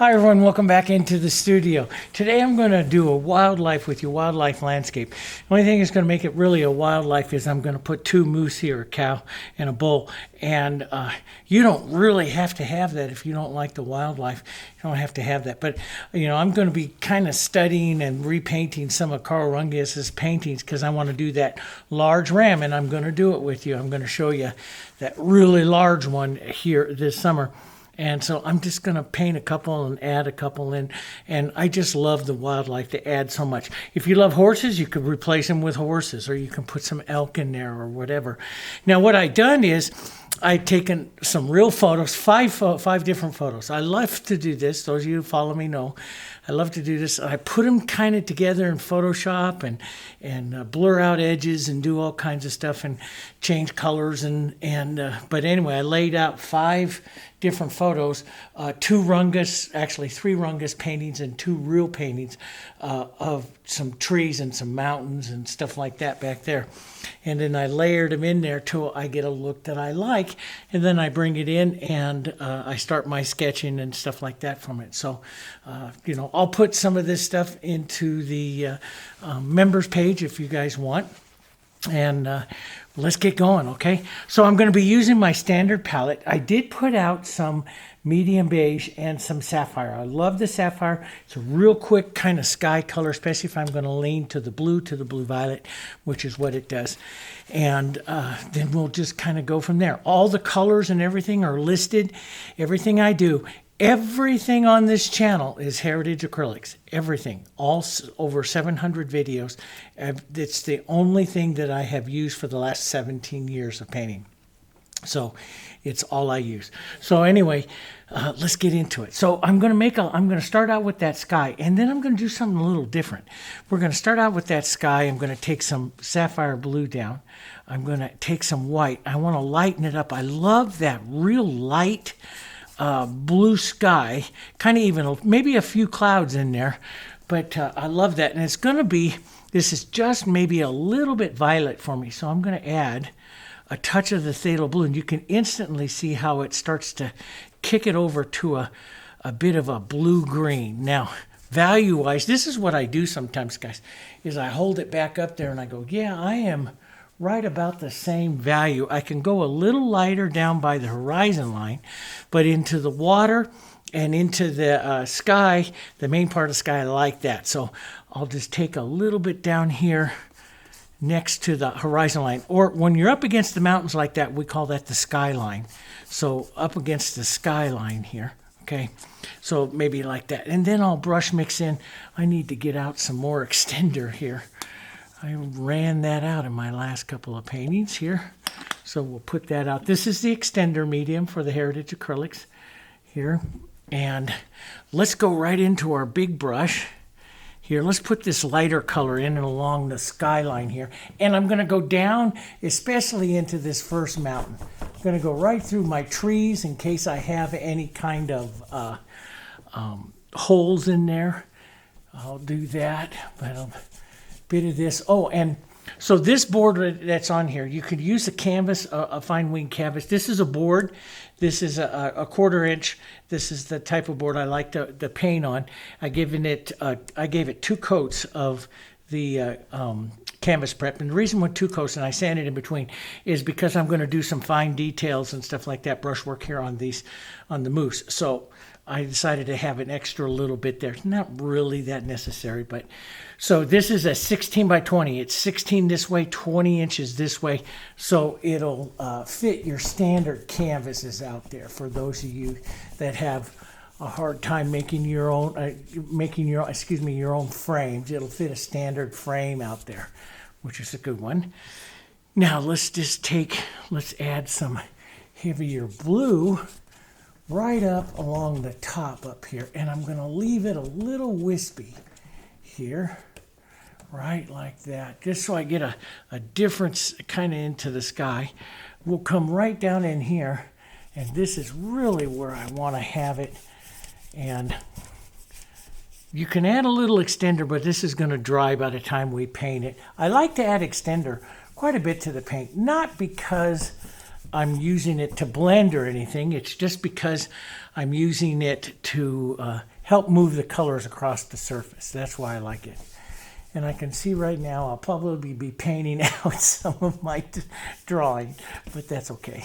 Hi everyone, welcome back into the studio. Today I'm going to do a wildlife with you, wildlife landscape. The only thing that's going to make it really a wildlife is I'm going to put two moose here, a cow and a bull. And you don't really have to have that if you don't like the wildlife. You don't have to have that. But, you know, I'm going to be kind of studying and repainting some of Carl Rungius's paintings because I want to do that large ram, and I'm going to do it with you. I'm going to show you that really large one here this summer. And so I'm just going to paint a couple and add a couple in. And I just love the wildlife to add so much. If you love horses, you could replace them with horses, or you can put some elk in there or whatever. Now, what I've done is I've taken some real photos, five different photos. I love to do this. Those of you who follow me know I love to do this. I put them kind of together in Photoshop and blur out edges and do all kinds of stuff and change colors. But anyway, I laid out 5 different photos, 3 Rungus paintings and 2 real paintings of some trees and some mountains and stuff like that back there. And then I layered them in there till I get a look that I like. And then I bring it in and I start my sketching and stuff like that from it. So, you know, I'll put some of this stuff into the members page if you guys want. And let's get going, okay? So I'm going to be using my standard palette. I did put out some medium beige and some sapphire. I love the sapphire. It's a real quick kind of sky color, especially if I'm going to lean to the blue violet, which is what it does. And then we'll just kind of go from there. All the colors and everything are listed. Everything I do. Everything on this channel is Heritage Acrylics. Everything. All over 700 videos. It's the only thing that I have used for the last 17 years of painting. So it's all I use. So anyway, let's get into it. So I'm going to start out with that sky, and then I'm going to do something a little different. We're going to start out with that sky. I'm going to take some sapphire blue down. I'm going to take some white. I want to lighten it up. I love that real light blue sky, kind of even maybe a few clouds in there, but I love that. And it's going to be, this is just maybe a little bit violet for me. So I'm going to add a touch of the Phthalo Blue, and you can instantly see how it starts to kick it over to a bit of a blue-green. Now, value-wise, this is what I do sometimes, guys, is I hold it back up there and I go, yeah, I am right about the same value. I can go a little lighter down by the horizon line, but into the water and into the sky, the main part of the sky, I like that. So I'll just take a little bit down here next to the horizon line. Or when you're up against the mountains like that, we call that the skyline. So up against the skyline here, okay? So maybe like that. And then I'll brush mix in. I need to get out some more extender here. I ran that out in my last couple of paintings here. So we'll put that out. This is the extender medium for the Heritage Acrylics here. And let's go right into our big brush. Here, let's put this lighter color in and along the skyline here. And I'm going to go down, especially into this first mountain. I'm going to go right through my trees in case I have any kind of holes in there. I'll do that. But bit of this. Oh, and so this board that's on here, you could use a canvas, a fine wing canvas. This is a board. This is a 1/4 inch. This is the type of board I like to paint on. I gave it 2 coats of the canvas prep. And the reason with 2 coats, and I sanded in between, is because I'm going to do some fine details and stuff like that, brushwork here on the moose. So I decided to have an extra little bit there. It's not really that necessary, but so this is a 16 by 20. It's 16 this way, 20 inches this way. So it'll fit your standard canvases out there for those of you that have a hard time making your own frames. It'll fit a standard frame out there, which is a good one. Now let's add some heavier blue right up along the top up here, and I'm going to leave it a little wispy here, right like that, just so I get a difference kind of into the sky. We'll come right down in here, and this is really where I want to have it. And you can add a little extender, but this is going to dry by the time we paint it. I like to add extender quite a bit to the paint, not because I'm using it to blend or anything. It's just because I'm using it to help move the colors across the surface. That's why I like it. And I can see right now I'll probably be painting out some of my drawing, but that's okay.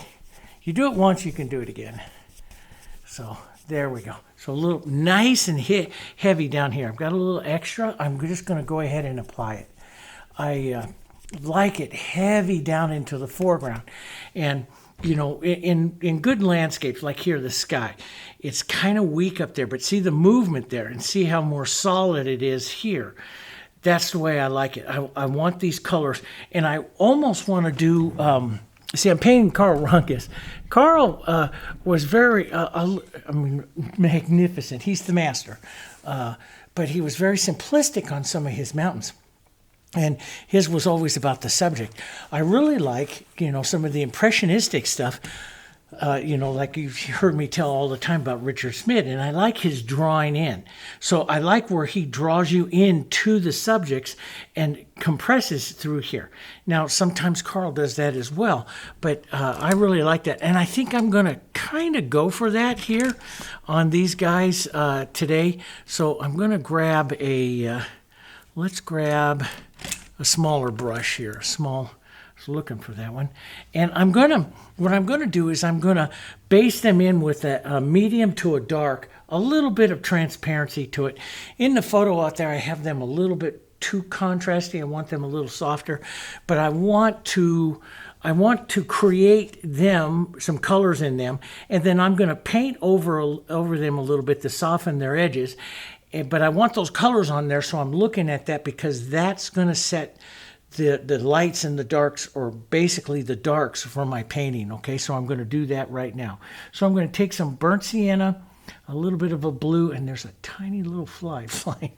You do it once, you can do it again. So there we go. So a little nice and heavy down here. I've got a little extra. I'm just going to go ahead and apply it. I like it heavy down into the foreground. And, you know, in good landscapes, like here, the sky, it's kind of weak up there, but see the movement there and see how more solid it is here. That's the way I like it. I want these colors, and I almost want to do, see, I'm painting Carl Runkus. Carl was very, magnificent. He's the master. But he was very simplistic on some of his mountains. And his was always about the subject. I really like, you know, some of the impressionistic stuff, you know, like you've heard me tell all the time about Richard Schmidt, and I like his drawing in. So I like where he draws you into the subjects and compresses through here. Now, sometimes Carl does that as well, but I really like that. And I think I'm going to kind of go for that here on these guys today. So I'm going to grab let's grab a smaller brush here, looking for that one. And what I'm gonna do is I'm gonna base them in with a medium to a dark, a little bit of transparency to it. In the photo out there, I have them a little bit too contrasty. I want them a little softer, but I want to create them, some colors in them, and then I'm gonna paint over them a little bit to soften their edges. But I want those colors on there, so I'm looking at that because that's gonna set the lights and the darks, or basically the darks for my painting. Okay, so I'm going to do that right now. So I'm going to take some burnt sienna, a little bit of a blue, and there's a tiny little fly flying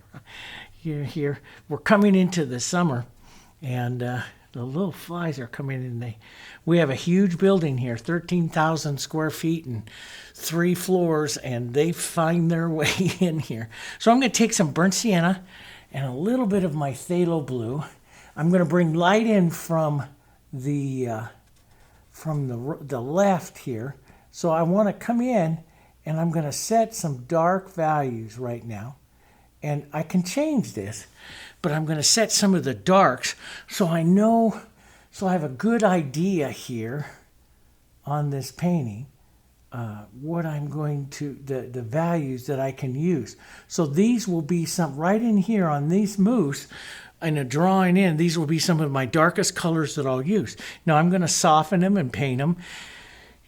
here. We're coming into the summer, and the little flies are coming in. We have a huge building here, 13,000 square feet and 3 floors, and they find their way in here. So I'm going to take some burnt sienna and a little bit of my phthalo blue. I'm going to bring light in from the left here. So I want to come in, and I'm going to set some dark values right now. And I can change this, but I'm going to set some of the darks so I know, so I have a good idea here on this painting, what I'm going to, the values that I can use. So these will be some, right in here on these moose, and a drawing in, these will be some of my darkest colors that I'll use. Now I'm going to soften them and paint them,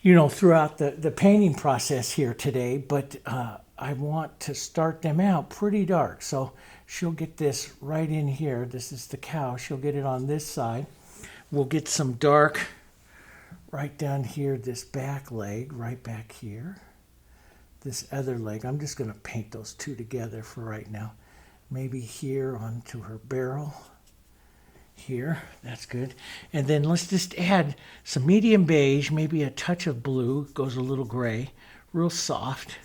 you know, throughout the painting process here today, but I want to start them out pretty dark. So she'll get this right in here. This is the cow. She'll get it on this side. We'll get some dark right down here, this back leg, right back here. This other leg, I'm just going to paint those two together for right now. Maybe here onto her barrel. Here, that's good. And then let's just add some medium beige, maybe a touch of blue, goes a little gray, real soft.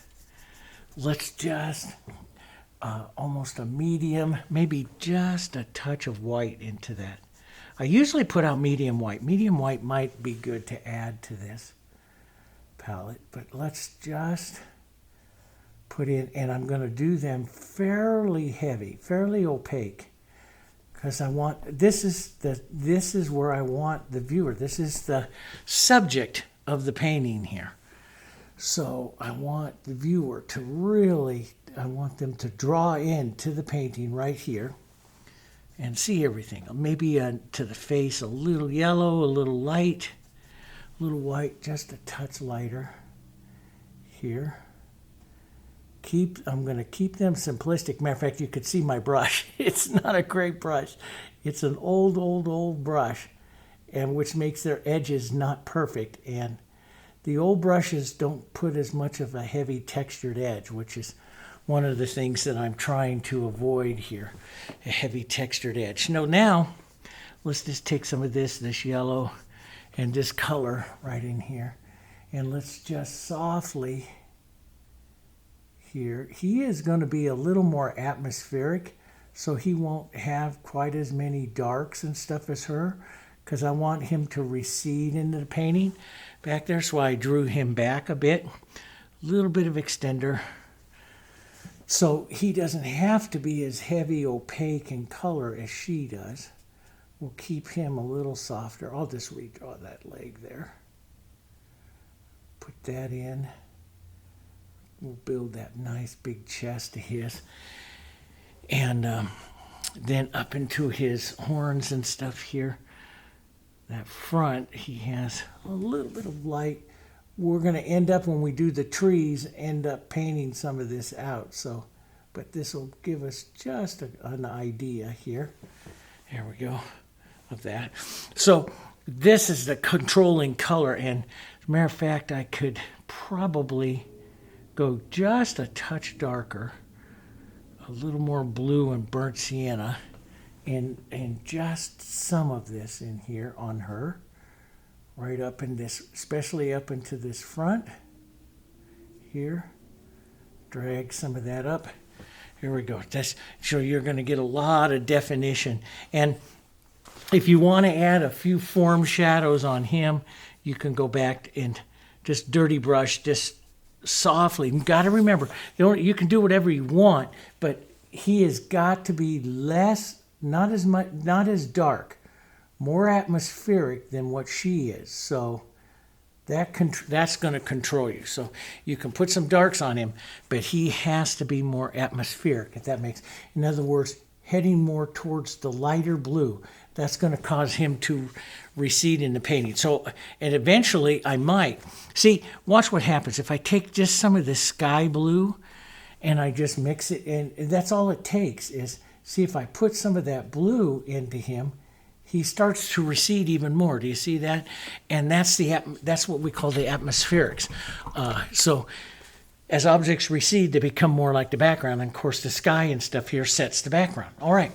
Let's just, almost a medium, maybe just a touch of white into that. I usually put out medium white. Medium white might be good to add to this palette, but let's just put in, and I'm going to do them fairly heavy, fairly opaque, because I want, this is where I want the viewer. This is the subject of the painting here. So I want the viewer to really, I want them to draw into the painting right here and see everything. Maybe to the face, a little yellow, a little light, a little white, just a touch lighter here. I'm going to keep them simplistic. Matter of fact, you could see my brush. It's not a great brush. It's an old brush, and which makes their edges not perfect. And the old brushes don't put as much of a heavy textured edge, which is one of the things that I'm trying to avoid here, a heavy textured edge. Now, let's just take some of this yellow and this color right in here, and let's just softly here. He is going to be a little more atmospheric, so he won't have quite as many darks and stuff as her, because I want him to recede into the painting. back there, so I drew him back a bit. A little bit of extender. So he doesn't have to be as heavy, opaque in color as she does. We'll keep him a little softer. I'll just redraw that leg there. Put that in. We'll build that nice big chest of his. And then up into his horns and stuff here. That front, he has a little bit of light. We're going to end up, when we do the trees, end up painting some of this out. So, but this will give us just an idea here. There we go, of that. So this is the controlling color. And as a matter of fact, I could probably go just a touch darker, a little more blue and burnt sienna, and just some of this in here on her. Right up in this, especially up into this front here. Drag some of that up. Here we go. That's so you're going to get a lot of definition. And if you want to add a few form shadows on him, you can go back and just dirty brush, just softly. You got to remember, you can do whatever you want, but he has got to be less, not as much, not as dark, more atmospheric than what she is. So that's going to control you. So you can put some darks on him, but he has to be more atmospheric, if that makes. In other words, heading more towards the lighter blue. That's going to cause him to recede in the painting. So, and eventually I might. See, watch what happens. If I take just some of this sky blue and I just mix it, and that's all it takes is, see, if I put some of that blue into him, he starts to recede even more. Do you see that? And that's what we call the atmospherics. So as objects recede, they become more like the background. And of course, the sky and stuff here sets the background. All right.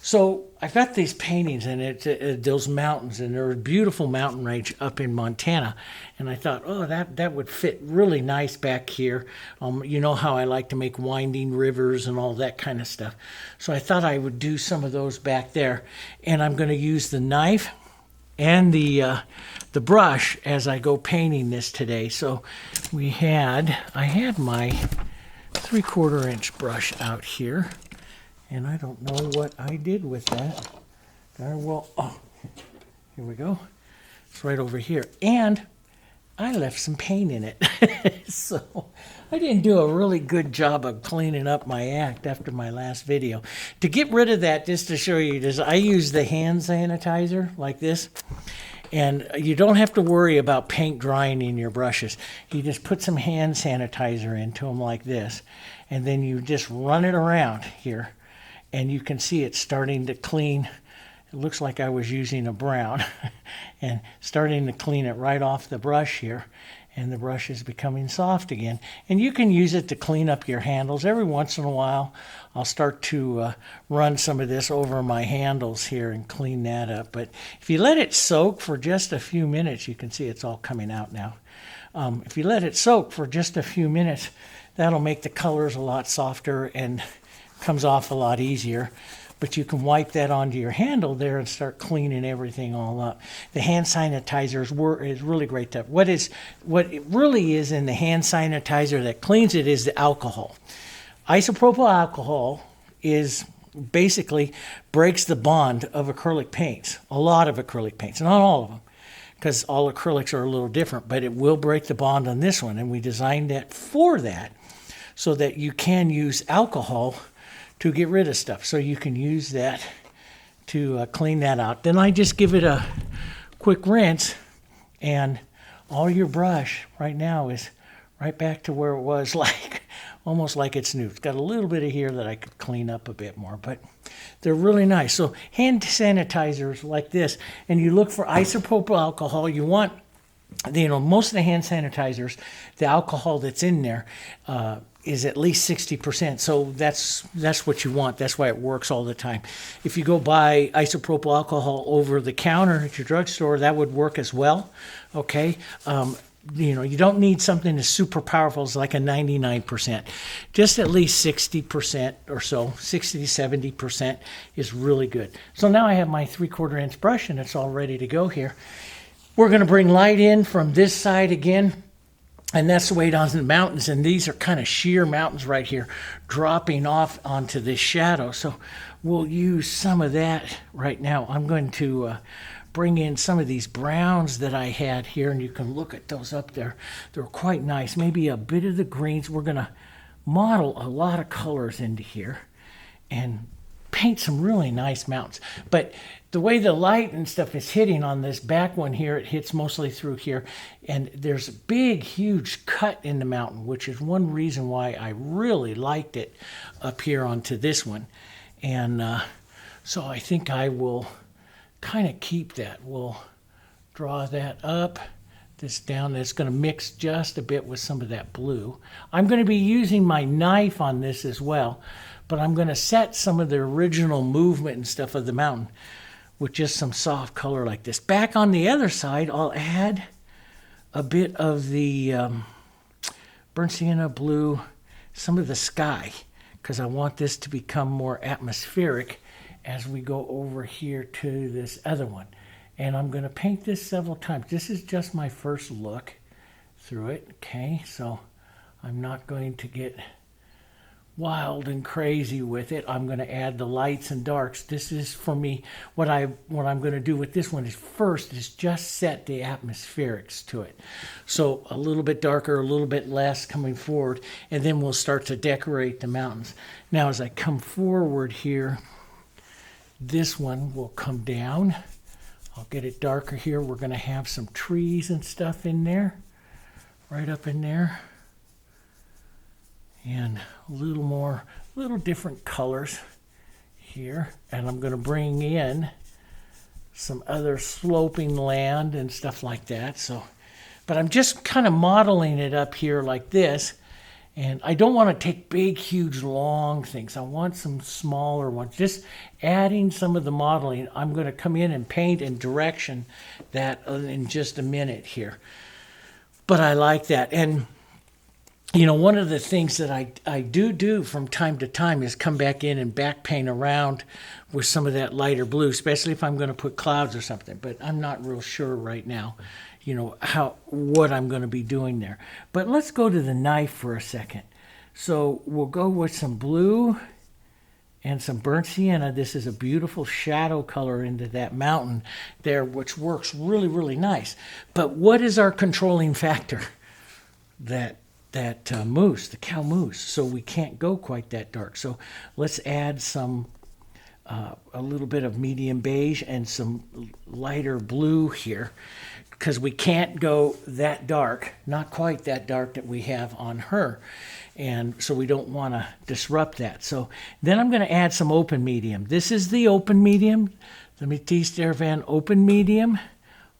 So I've got these paintings and those mountains, and they're a beautiful mountain range up in Montana. And I thought, oh, that would fit really nice back here. You know how I like to make winding rivers and all that kind of stuff. So I thought I would do some of those back there. And I'm going to use the knife and the brush as I go painting this today. So I had my 3/4 inch brush out here. And I don't know what I did with that. Here we go. It's right over here. And I left some paint in it. So I didn't do a really good job of cleaning up my act after my last video. To get rid of that, just to show you this, I use the hand sanitizer like this. And you don't have to worry about paint drying in your brushes. You just put some hand sanitizer into them like this. And then you just run it around here. And you can see it starting to clean. It looks like I was using a brown and starting to clean it right off the brush here. And the brush is becoming soft again. And you can use it to clean up your handles. Every once in a while, I'll start to run some of this over my handles here and clean that up. But if you let it soak for just a few minutes, you can see it's all coming out now. If you let it soak for just a few minutes, that'll make the colors a lot softer and comes off a lot easier. But you can wipe that onto your handle there and start cleaning everything all up. The hand sanitizer is really great stuff. What it really is in the hand sanitizer that cleans it is the alcohol. Isopropyl alcohol is basically breaks the bond of acrylic paints. A lot of acrylic paints, not all of them, because all acrylics are a little different, but it will break the bond on this one. And we designed that for that, so that you can use alcohol to get rid of stuff. So you can use that to clean that out. Then I just give it a quick rinse, and all your brush right now is right back to where it was, like almost like it's new. It's got a little bit of here that I could clean up a bit more, but they're really nice. So hand sanitizers like this, and you look for isopropyl alcohol. You want, most of the hand sanitizers, the alcohol that's in there is at least 60%. So that's what you want. That's why it works all the time. If you go buy isopropyl alcohol over the counter at your drugstore, that would work as well. Okay. You don't need something that's super powerful as like a 99%. Just at least 60% or so, 60 to 70% is really good. So now I have my 3/4 inch brush and it's all ready to go here. We're going to bring light in from this side again. And that's the way down in the mountains. And these are kind of sheer mountains right here, dropping off onto this shadow. So we'll use some of that right now. I'm going to bring in some of these browns that I had here, and you can look at those up there. They're quite nice. Maybe a bit of the greens. We're going to model a lot of colors into here and paint some really nice mountains. But the way the light and stuff is hitting on this back one here, it hits mostly through here. And there's a big, huge cut in the mountain, which is one reason why I really liked it up here onto this one. And so I think I will kind of keep that. We'll draw that up, this down. That's going to mix just a bit with some of that blue. I'm going to be using my knife on this as well, but I'm going to set some of the original movement and stuff of the mountain with just some soft color like this. Back on the other side, I'll add a bit of the burnt sienna blue, some of the sky, because I want this to become more atmospheric as we go over here to this other one. And I'm going to paint this several times. This is just my first look through it, okay? So I'm not going to get wild and crazy with it. I'm going to add the lights and darks. This is for me, what I'm going to do with this one is first is just set the atmospherics to it. So a little bit darker, a little bit less coming forward, and then we'll start to decorate the mountains. Now as I come forward here, this one will come down. I'll get it darker here. We're going to have some trees and stuff in there, right up in there. And a little different colors here. And I'm going to bring in some other sloping land and stuff like that. So, but I'm just kind of modeling it up here like this. And I don't want to take big, huge, long things. I want some smaller ones. Just adding some of the modeling. I'm going to come in and paint in direction that in just a minute here. But I like that. And you know, one of the things that I do from time to time is come back in and back paint around with some of that lighter blue, especially if I'm going to put clouds or something. But I'm not real sure right now, you know, what I'm going to be doing there. But let's go to the knife for a second. So we'll go with some blue and some burnt sienna. This is a beautiful shadow color into that mountain there, which works really, really nice. But what is our controlling factor? That moose, the cow moose. So we can't go quite that dark. So let's add some, a little bit of medium beige and some lighter blue here, because we can't go that dark, not quite that dark that we have on her. And so we don't want to disrupt that. So then I'm going to add some open medium. This is the open medium, the Métis d'Hervan open medium.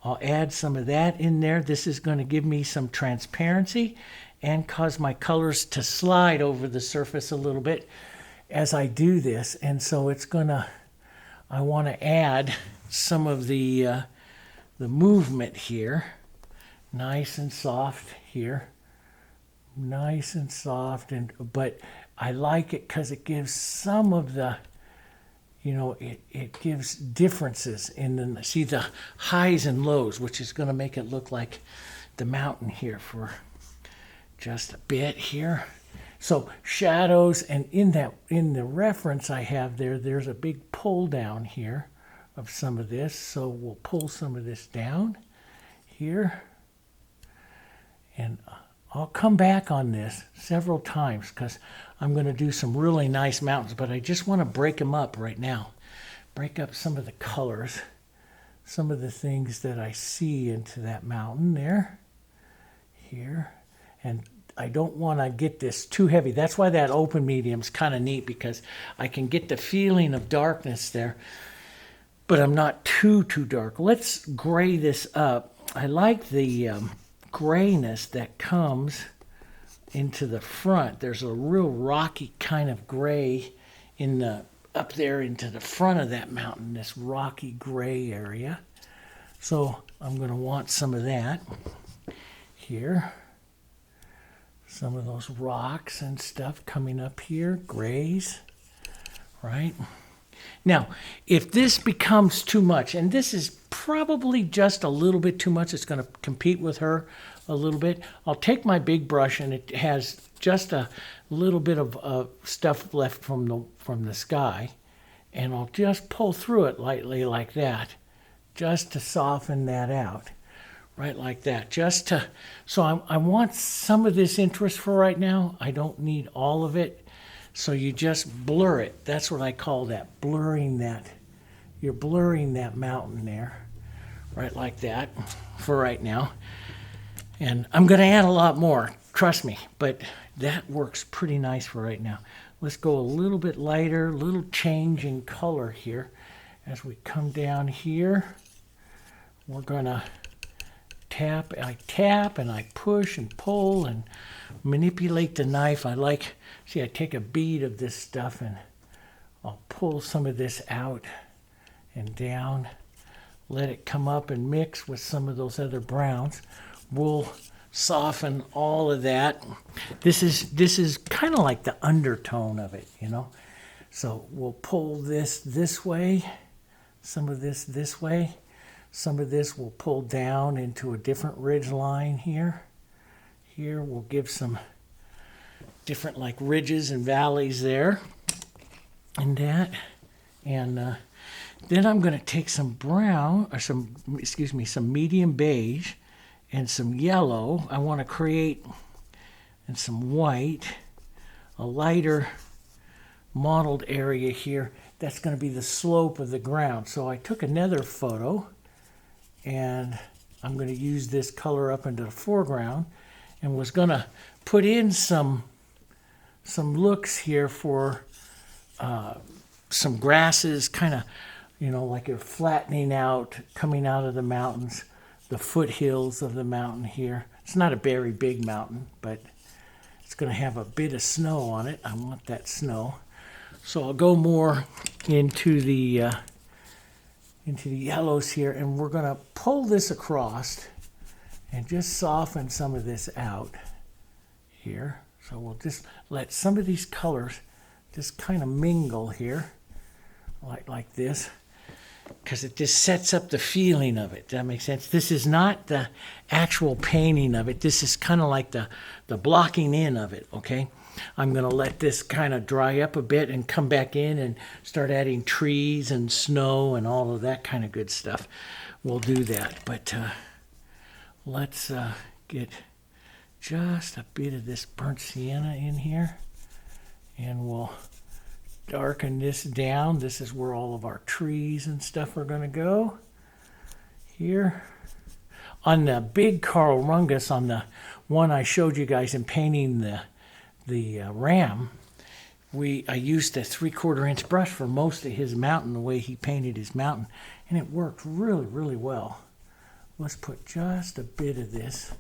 I'll add some of that in there. This is going to give me some transparency and cause my colors to slide over the surface a little bit as I do this. And so it's gonna, I want to add some of the movement here, nice and soft here, nice and soft, but I like it because it gives some of the, you know, it gives differences in the, see the highs and lows, which is going to make it look like the mountain here for just a bit here. So shadows, and in the reference I have there's a big pull down here of some of this. So we'll pull some of this down here, and I'll come back on this several times because I'm going to do some really nice mountains, but I just want to break them up right now. Break up some of the colors, some of the things that I see into that mountain there, here. And I don't want to get this too heavy. That's why that open medium is kind of neat, because I can get the feeling of darkness there, but I'm not too dark. Let's gray this up. I like the grayness that comes into the front. There's a real rocky kind of gray in the up there into the front of that mountain, this rocky gray area. So I'm going to want some of that here. Some of those rocks and stuff coming up here, grays, right? Now, if this becomes too much, and this is probably just a little bit too much, it's going to compete with her a little bit, I'll take my big brush, and it has just a little bit of stuff left from the sky, and I'll just pull through it lightly like that, just to soften that out. Right like that, so I want some of this interest for right now. I don't need all of it. So you just blur it. That's what I call that, blurring that. You're blurring that mountain there, right like that for right now. And I'm going to add a lot more, trust me, but that works pretty nice for right now. Let's go a little bit lighter, little change in color here. As we come down here, we're going to I tap and I push and pull and manipulate the knife. I take a bead of this stuff and I'll pull some of this out and down, let it come up and mix with some of those other browns. We'll soften all of that. This is kind of like the undertone of it, you know. So we'll pull this way, some of this way. Some of this will pull down into a different ridge line here. Here we'll give some different like ridges and valleys there. And that. And then I'm going to take some brown, or some medium beige and some yellow. I want to create, and some white, a lighter mottled area here. That's going to be the slope of the ground. So I took another photo, and I'm going to use this color up into the foreground, and was going to put in some looks here for some grasses, kind of, you know, like you're flattening out, coming out of the mountains, the foothills of the mountain here. It's not a very big mountain, but it's going to have a bit of snow on it. I want that snow. So I'll go more into the yellows here, and we're going to pull this across and just soften some of this out here. So we'll just let some of these colors just kind of mingle here, like this, because it just sets up the feeling of it. Does that make sense? This is not the actual painting of it. This is kind of like the blocking in of it, okay? I'm going to let this kind of dry up a bit and come back in and start adding trees and snow and all of that kind of good stuff. We'll do that. But let's get just a bit of this burnt sienna in here. And we'll darken this down. This is where all of our trees and stuff are going to go. Here. On the big Carl Rungus, on the one I showed you guys in painting the ram, I used a 3/4 inch brush for most of his mountain, the way he painted his mountain, and it worked really, really well. Let's put just a bit of this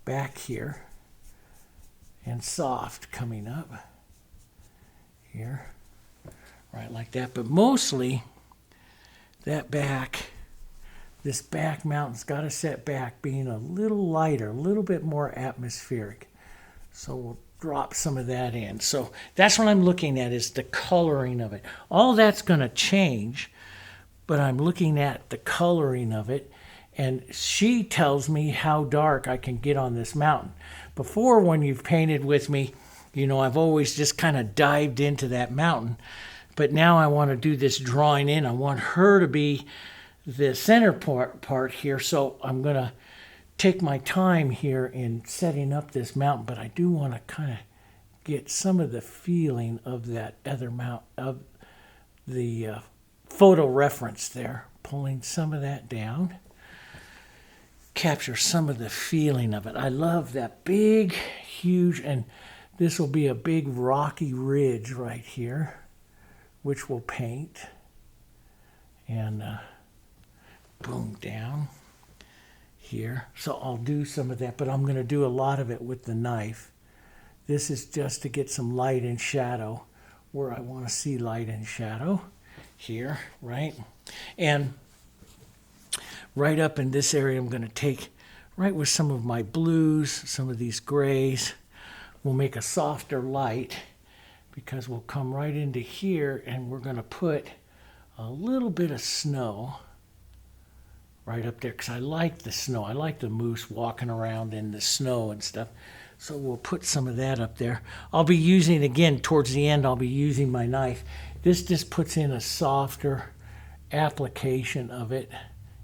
back here, and soft coming up here, right like that. But mostly that this back mountain's got to set back, being a little lighter, a little bit more atmospheric. So we'll drop some of that in. So that's what I'm looking at, is the coloring of it. All that's going to change, but I'm looking at the coloring of it, and she tells me how dark I can get on this mountain. Before, when you've painted with me, you know, I've always just kind of dived into that mountain, but now I want to do this drawing in. I want her to be the center part here, so I'm going to take my time here in setting up this mountain, but I do want to kind of get some of the feeling of that other mountain, of the photo reference there, pulling some of that down, capture some of the feeling of it. I love that big, huge, and this will be a big rocky ridge right here, which we'll paint, and boom, down here. So I'll do some of that, but I'm going to do a lot of it with the knife. This is just to get some light and shadow where I want to see light and shadow here, right? And right up in this area, I'm going to take right with some of my blues, some of these grays. We'll make a softer light, because we'll come right into here and we're going to put a little bit of snow right up there because I like the snow. I like the moose walking around in the snow and stuff. So we'll put some of that up there. I'll be using, again, towards the end, I'll be using my knife. This just puts in a softer application of it.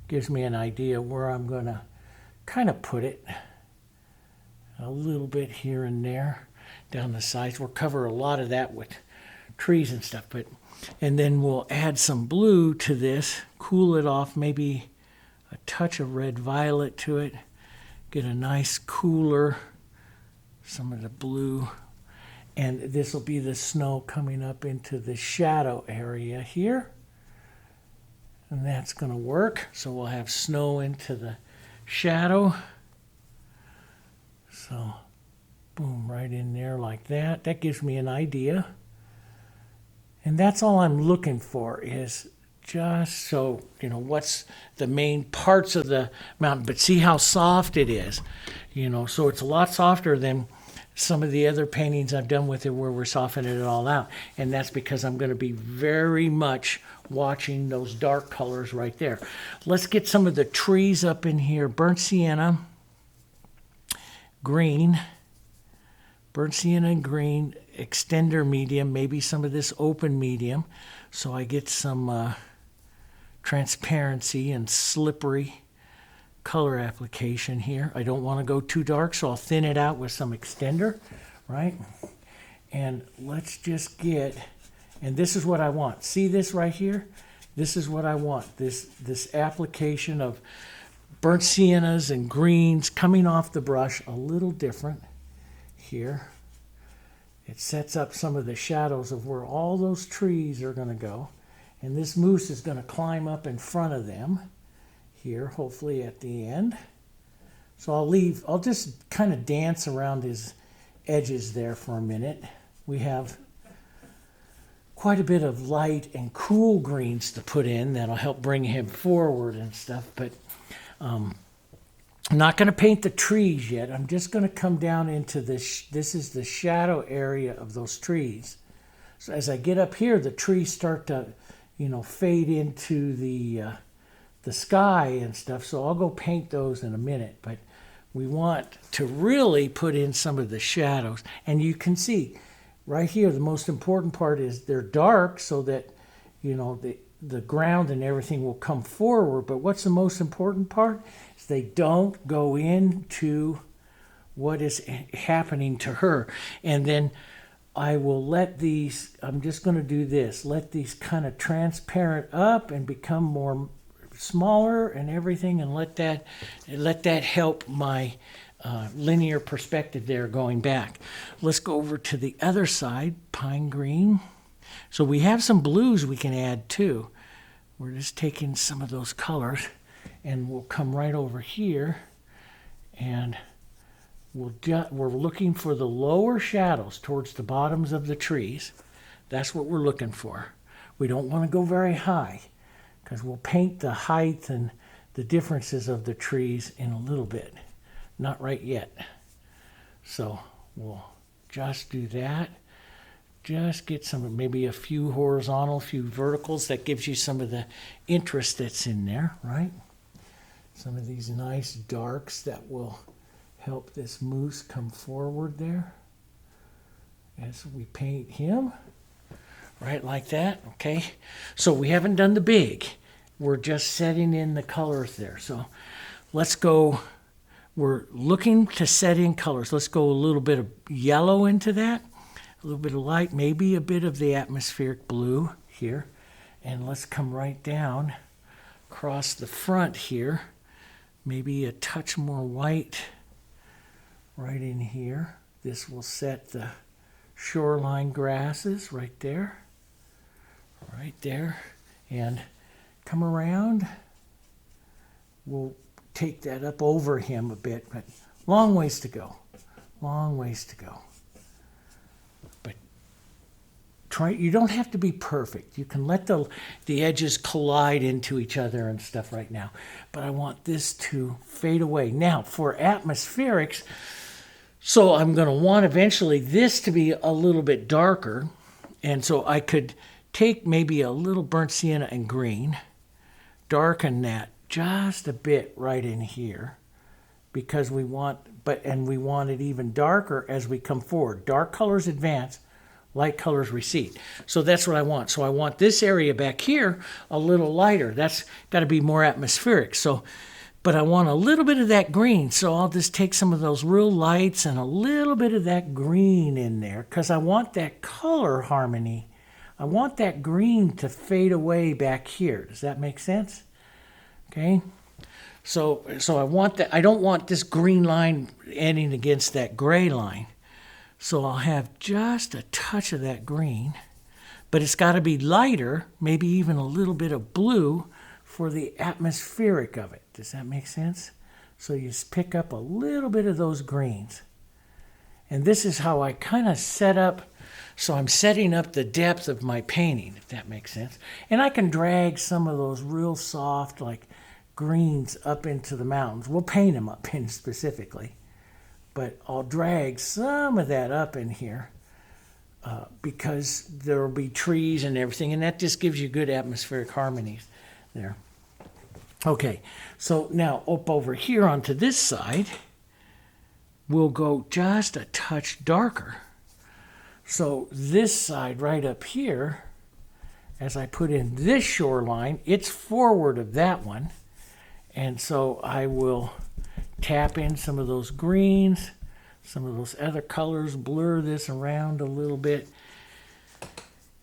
Gives me an idea where I'm going to kind of put it. A little bit here and there down the sides. We'll cover a lot of that with trees and stuff. And then we'll add some blue to this, cool it off, maybe a touch of red violet to it. Get a nice cooler, some of the blue. And this will be the snow coming up into the shadow area here. And that's going to work. So we'll have snow into the shadow. So, boom, right in there like that. That gives me an idea. And that's all I'm looking for is just so, you know, what's the main parts of the mountain. But see how soft it is, you know. So it's a lot softer than some of the other paintings I've done with it where we're softening it all out. And that's because I'm going to be very much watching those dark colors right there. Let's get some of the trees up in here. Burnt sienna, green, burnt sienna and green, extender medium, maybe some of this open medium. So I get some transparency and slippery color application here. I don't want to go too dark, so I'll thin it out with some extender, right? And let's just get, and this is what I want. See this right here? This is what I want. This application of burnt siennas and greens coming off the brush, a little different here. It sets up some of the shadows of where all those trees are going to go. And this moose is going to climb up in front of them here, hopefully at the end. So I'll just kind of dance around his edges there for a minute. We have quite a bit of light and cool greens to put in that'll help bring him forward and stuff, but I'm not going to paint the trees yet. I'm just going to come down into this. This is the shadow area of those trees. So as I get up here, the trees start to, you know, fade into the sky and stuff. So I'll go paint those in a minute. But we want to really put in some of the shadows. And you can see right here, the most important part is they're dark so that, you know, the ground and everything will come forward. But what's the most important part? Is they don't go into what is happening to her. And then I will let these, I'm just going to do this, let these kind of transparent up and become more smaller and everything, and let that help my linear perspective there going back. Let's go over to the other side, pine green. So we have some blues we can add too. We're just taking some of those colors and we'll come right over here and we're looking for the lower shadows towards the bottoms of the trees. That's what we're looking for. We don't want to go very high because we'll paint the height and the differences of the trees in a little bit. Not right yet. So we'll just do that. Just get some, maybe a few horizontal, few verticals. That gives you some of the interest that's in there, right? Some of these nice darks that will help this moose come forward there as we paint him. Right, like that, okay? So we haven't done the big. We're just setting in the colors there. So let's go, we're looking to set in colors. Let's go a little bit of yellow into that, a little bit of light, maybe a bit of the atmospheric blue here. And let's come right down across the front here. Maybe a touch more white right in here. This will set the shoreline grasses right there. Right there. And come around. We'll take that up over him a bit, but long ways to go. Long ways to go. But try, you don't have to be perfect. You can let the edges collide into each other and stuff right now. But I want this to fade away. Now, for atmospherics, so I'm going to want eventually this to be a little bit darker. And so I could take maybe a little burnt sienna and green, darken that just a bit right in here, because we want, and we want it even darker as we come forward. Dark colors advance, light colors recede. So that's what I want. So I want this area back here a little lighter. That's got to be more atmospheric. So, but I want a little bit of that green. So I'll just take some of those real lights and a little bit of that green in there, because I want that color harmony. I want that green to fade away back here. Does that make sense? Okay. So I want that. I don't want this green line ending against that gray line. So I'll have just a touch of that green, but it's got to be lighter, maybe even a little bit of blue for the atmospheric of it. Does that make sense? So you just pick up a little bit of those greens. And this is how I kind of set up. So I'm setting up the depth of my painting, if that makes sense. And I can drag some of those real soft, like greens up into the mountains. We'll paint them up in specifically. But I'll drag some of that up in here because there will be trees and everything, and that just gives you good atmospheric harmonies there. Okay, so now up over here onto this side, we'll go just a touch darker. So this side right up here, as I put in this shoreline, it's forward of that one, and so I will tap in some of those greens, some of those other colors, blur this around a little bit,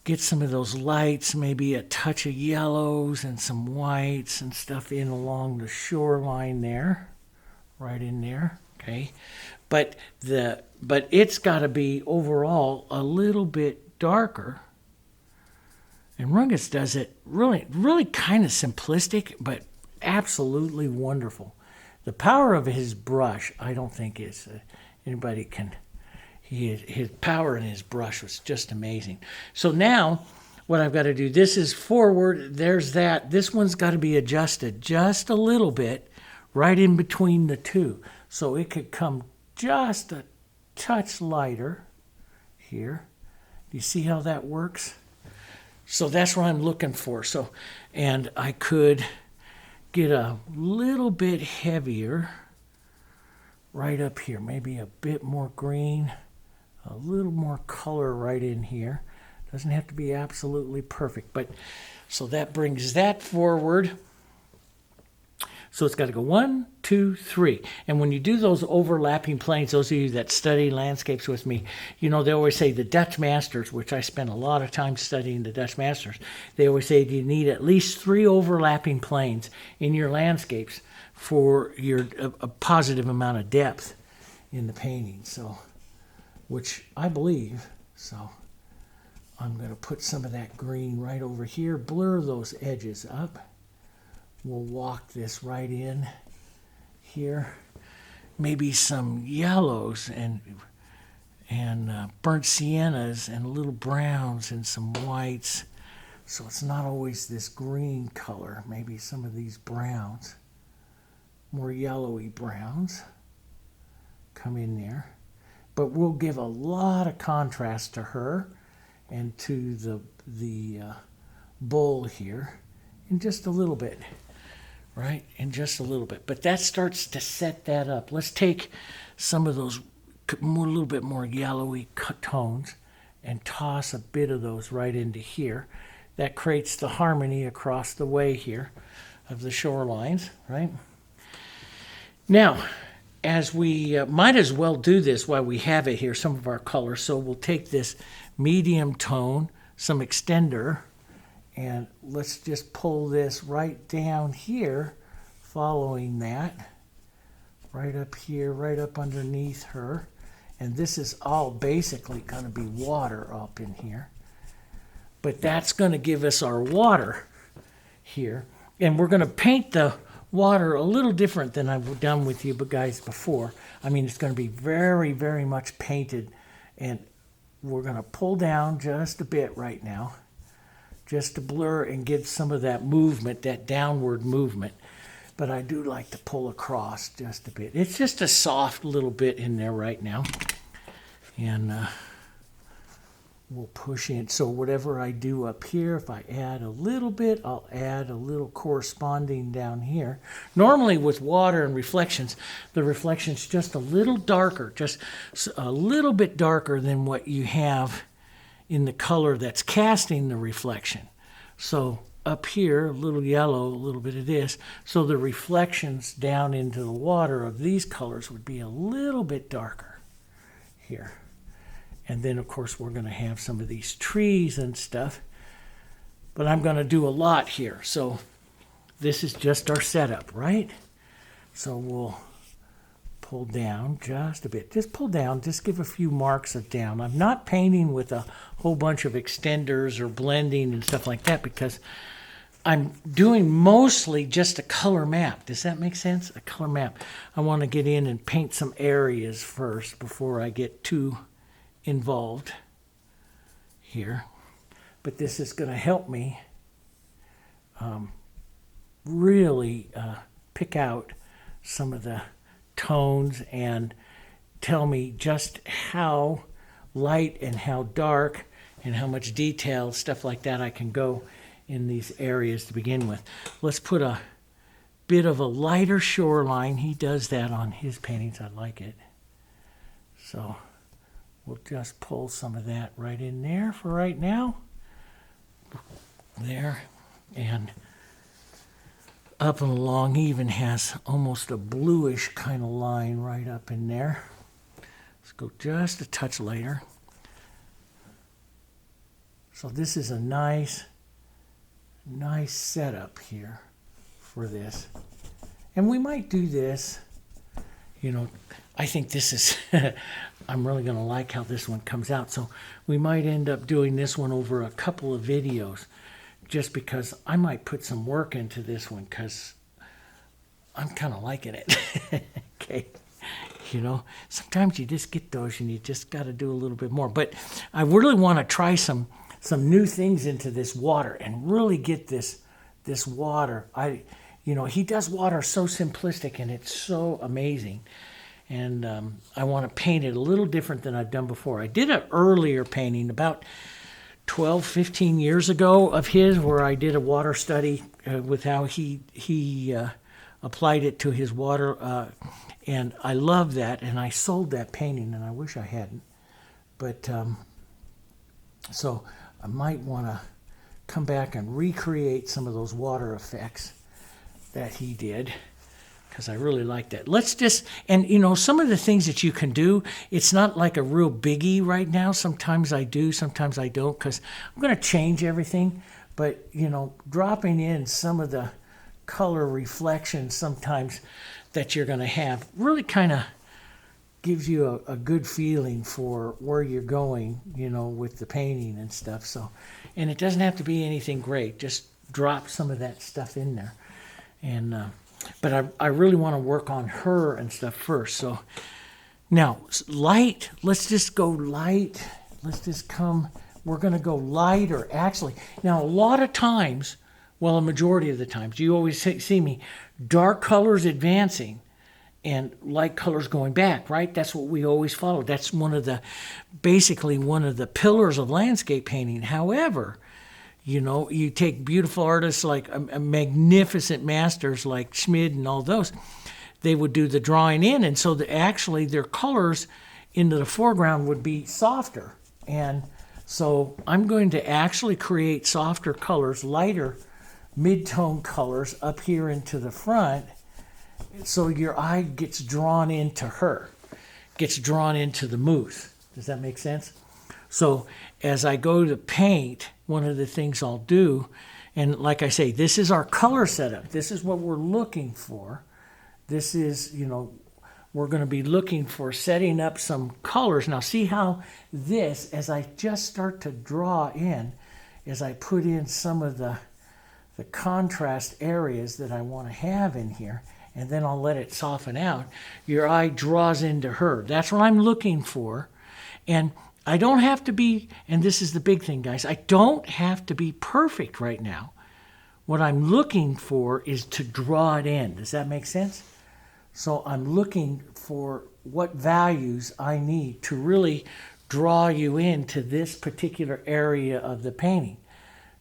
get some of those lights, maybe a touch of yellows and some whites and stuff in along the shoreline there, right in there, okay? But it's got to be overall a little bit darker. And Rungus does it really kind of simplistic, but absolutely wonderful. The power of his brush, I don't think is anybody can. His power in his brush was just amazing. So now, what I've got to do, this is forward. There's that. This one's got to be adjusted just a little bit, right in between the two, so it could come just a touch lighter here. Do you see how that works? So that's what I'm looking for. So, and I could get a little bit heavier right up here, maybe a bit more green, a little more color right in here. Doesn't have to be absolutely perfect, but so that brings that forward. So it's got to go 1, 2, 3. And when you do those overlapping planes, those of you that study landscapes with me, you know, they always say the Dutch masters, which I spent a lot of time studying the Dutch masters, they always say you need at least 3 overlapping planes in your landscapes for a positive amount of depth in the painting. So, which I believe, so I'm going to put some of that green right over here, blur those edges up. We'll walk this right in here. Maybe some yellows and burnt siennas and little browns and some whites. So it's not always this green color. Maybe some of these browns, more yellowy browns, come in there. But we'll give a lot of contrast to her and to the bull here in just a little bit. Right, in just a little bit. But that starts to set that up. Let's take some of those a little bit more yellowy tones and toss a bit of those right into here. That creates the harmony across the way here of the shorelines, right? Now, as we might as well do this while we have it here, some of our colors. So we'll take this medium tone, some extender, and let's just pull this right down here, following that, right up here, right up underneath her. And this is all basically going to be water up in here. But that's going to give us our water here. And we're going to paint the water a little different than I've done with you guys before. I mean, it's going to be very, very much painted. And we're going to pull down just a bit right now, just to blur and get some of that movement, that downward movement. But I do like to pull across just a bit. It's just a soft little bit in there right now. And we'll push in. So whatever I do up here, if I add a little bit, I'll add a little corresponding down here. Normally with water and reflections, the reflection's just a little darker, just a little bit darker than what you have in the color that's casting the reflection. So up here, a little yellow, a little bit of this. So the reflections down into the water of these colors would be a little bit darker here. And then, of course, we're going to have some of these trees and stuff. But I'm going to do a lot here. So this is just our setup, right? So we'll pull down just a bit. Just pull down. Just give a few marks of down. I'm not painting with a whole bunch of extenders or blending and stuff like that because I'm doing mostly just a color map. Does that make sense? A color map. I want to get in and paint some areas first before I get too involved here. But this is going to help me really pick out some of the tones and tell me just how light and how dark and how much detail, stuff like that, I can go in these areas to begin with. Let's put a bit of a lighter shoreline. He does that on his paintings. I like it. So we'll just pull some of that right in there for right now. There. And up and along, he even has almost a bluish kind of line right up in there. Let's go just a touch lighter. So this is a nice setup here for this. And we might do this, you know, I think this is, I'm really going to like how this one comes out. So we might end up doing this one over a couple of videos just because I might put some work into this one because I'm kind of liking it. Okay. You know, sometimes you just get those and you just got to do a little bit more. But I really want to try some new things into this water and really get this water. You know, he does water so simplistic and it's so amazing. And I want to paint it a little different than I've done before. I did an earlier painting about 12, 15 years ago of his where I did a water study with how he applied it to his water. And I love that. And I sold that painting and I wish I hadn't. But so I might want to come back and recreate some of those water effects that he did because I really like that. Let's just, and you know, some of the things that you can do, it's not like a real biggie right now. Sometimes I do, sometimes I don't because I'm going to change everything. But, you know, dropping in some of the color reflections sometimes that you're going to have really kind of gives you a good feeling for where you're going, you know, with the painting and stuff. So, and it doesn't have to be anything great. Just drop some of that stuff in there. And, but I really want to work on her and stuff first. So now light, let's just go light. Let's just come, we're going to go lighter actually. Now, a lot of times, well, a majority of the times, you always see me, dark colors advancing and light colors going back, right? That's what we always follow. That's basically one of the pillars of landscape painting. However, you know, you take beautiful artists like magnificent masters like Schmid and all those, they would do the drawing in. And so actually their colors into the foreground would be softer. And so I'm going to actually create softer colors, lighter mid-tone colors up here into the front. So your eye gets drawn into her, gets drawn into the moose. Does that make sense? So as I go to paint, one of the things I'll do, and like I say, this is our color setup. This is what we're looking for. This is, you know, we're going to be looking for setting up some colors. Now see how this, as I just start to draw in, as I put in some of the contrast areas that I want to have in here, and then I'll let it soften out, your eye draws into her. That's what I'm looking for. And I don't have to be, and this is the big thing, guys, I don't have to be perfect right now. What I'm looking for is to draw it in. Does that make sense? So I'm looking for what values I need to really draw you into this particular area of the painting.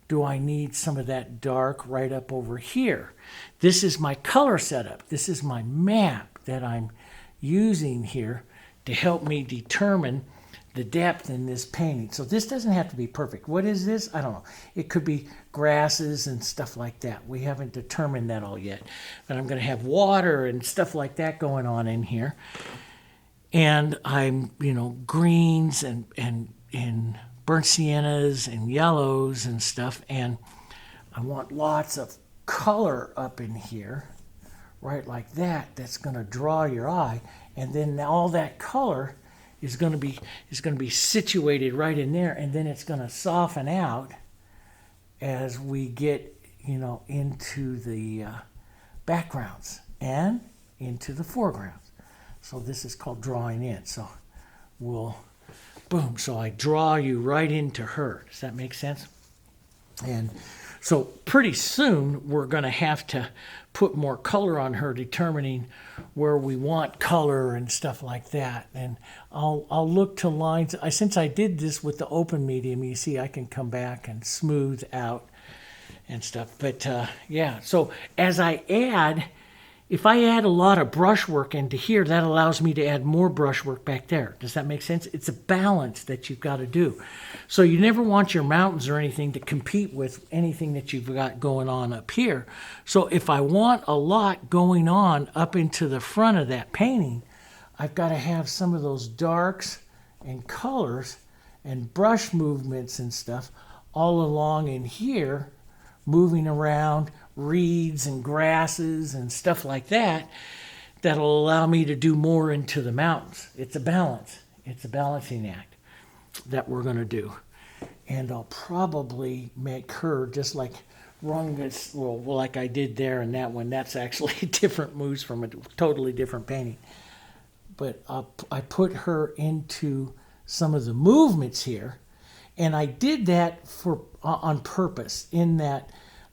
Do I need some of that dark right up over here? This is my color setup. This is my map that I'm using here to help me determine the depth in this painting. So this doesn't have to be perfect. What is this? I don't know. It could be grasses and stuff like that. We haven't determined that all yet. But I'm going to have water and stuff like that going on in here. And I'm, greens and burnt siennas and yellows and stuff. And I want lots of color up in here, right like that. That's going to draw your eye. And then all that color is going to be situated right in there, and then it's going to soften out as we get into the backgrounds and into the foregrounds. So this is called drawing in. So boom. So I draw you right into her. Does that make sense? And so pretty soon we're going to have to put more color on her, determining where we want color and stuff like that. And I'll look to lines. Since I did this with the open medium, you see I can come back and smooth out and stuff. But yeah, so as if I add a lot of brushwork into here, that allows me to add more brushwork back there. Does that make sense? It's a balance that you've got to do. So you never want your mountains or anything to compete with anything that you've got going on up here. So if I want a lot going on up into the front of that painting, I've got to have some of those darks and colors and brush movements and stuff all along in here, moving around, reeds and grasses and stuff like that, that'll allow me to do more into the mountains. It's a balance. It's a balancing act that we're going to do. And I'll probably make her just like like I did there in that one. That's actually different moves from a totally different painting. But I put her into some of the movements here, and I did that on purpose in that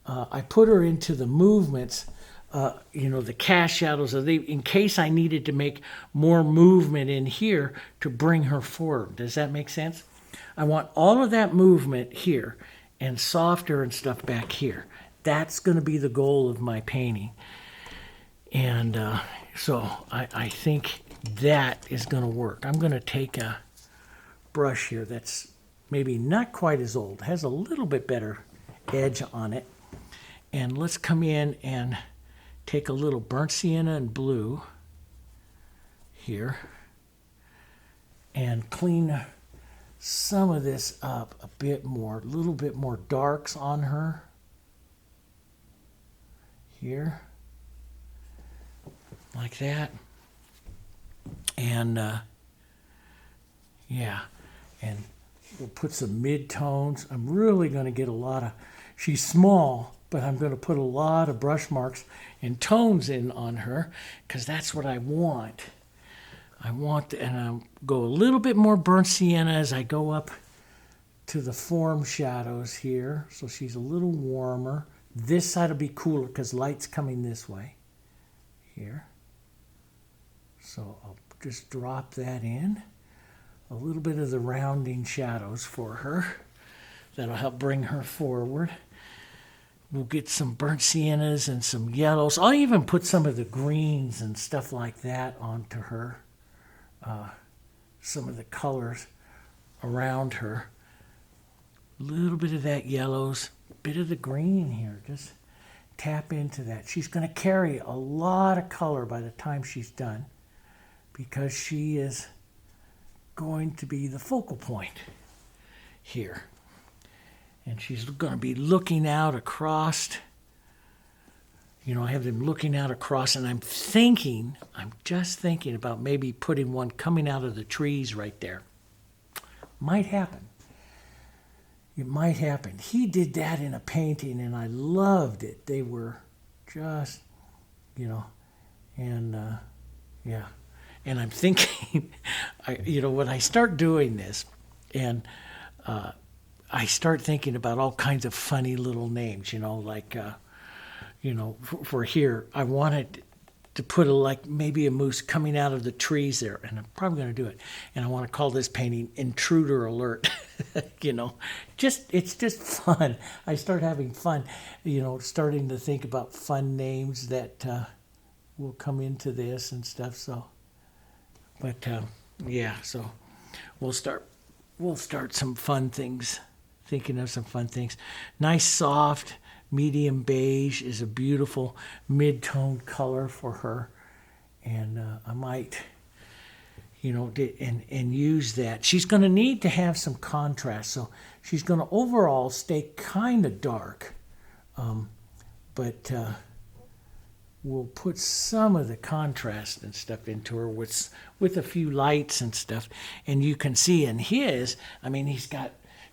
I put her into the movements, the cast shadows, in case I needed to make more movement in here to bring her forward. Does that make sense? I want all of that movement here and softer and stuff back here. That's going to be the goal of my painting. And so I think that is going to work. I'm going to take a brush here that's maybe not quite as old, has a little bit better edge on it. And let's come in and take a little burnt sienna and blue here and clean some of this up a bit more, a little bit more darks on her here, like that. And yeah, and we'll put some mid-tones. I'm really going to get a lot of, she's small, but I'm going to put a lot of brush marks and tones in on her because that's what I want. And I'll go a little bit more burnt sienna as I go up to the form shadows here. So she's a little warmer. This side will be cooler because light's coming this way here. So I'll just drop that in. A little bit of the rounding shadows for her. That'll help bring her forward. We'll get some burnt siennas and some yellows. I'll even put some of the greens and stuff like that onto her. Some of the colors around her. A little bit of that yellows, a bit of the green here. Just tap into that. She's going to carry a lot of color by the time she's done because she is going to be the focal point here. And she's going to be looking out across. I have them looking out across, and I'm just thinking about maybe putting one coming out of the trees right there. Might happen. It might happen. He did that in a painting, and I loved it. They were just, and yeah. And I'm thinking, when I start doing this, and I start thinking about all kinds of funny little names, like, for here, I wanted to put like maybe a moose coming out of the trees there, and I'm probably going to do it. And I want to call this painting Intruder Alert. You know, it's just fun. I start having fun, you know, starting to think about fun names that will come into this and stuff. So, but yeah, so we'll start some fun things. Thinking of some fun things. Nice soft medium beige is a beautiful mid-tone color for her, and I might, you know, and use that. She's going to need to have some contrast, so she's going to overall stay kind of dark, but we'll put some of the contrast and stuff into her with a few lights and stuff. And you can see in his, I mean, he's got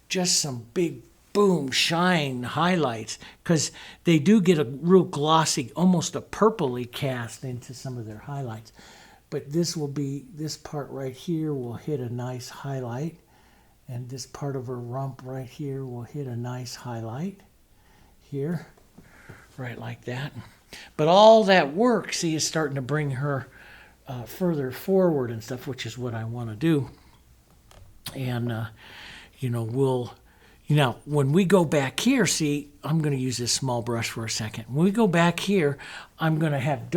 just some big boom shine highlights, because they do get a real glossy, almost a purpley cast into some of their highlights. But this part right here will hit a nice highlight, and this part of her rump right here will hit a nice highlight here, right like that. But all that work, see, is starting to bring her further forward and stuff, which is what I want to do. And you know, when we go back here, see, I'm going to use this small brush for a second. When we go back here, I'm going to have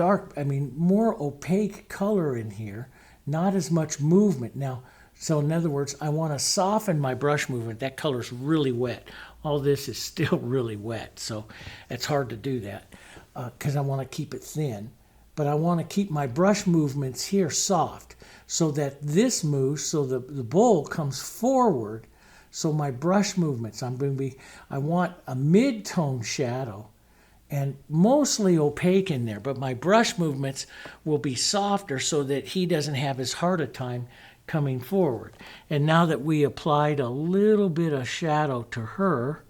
more opaque color in here, not as much movement. Now, so in other words, I want to soften my brush movement. That color's really wet. All this is still really wet, so it's hard to do that because I want to keep it thin. But I want to keep my brush movements here soft so that this moose, so the bull comes forward. So my brush movements, I want a mid-tone shadow and mostly opaque in there, but my brush movements will be softer so that he doesn't have as hard a time coming forward. And now that we applied a little bit of shadow to her,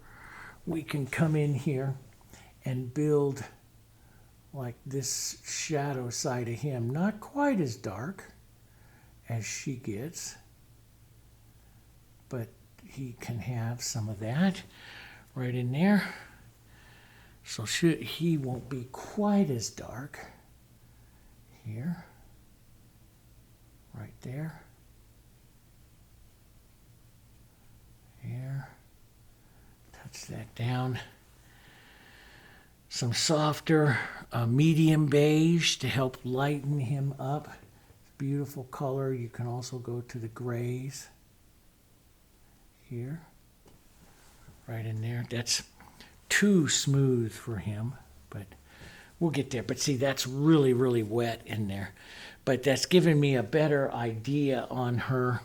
we can come in here and build like this shadow side of him, not quite as dark as she gets, but he can have some of that right in there. So he won't be quite as dark here, right there, here, touch that down. Some softer medium beige to help lighten him up. Beautiful color. You can also go to the grays here, right in there. That's too smooth for him, but we'll get there. But see, that's really, really wet in there. But that's giving me a better idea on her.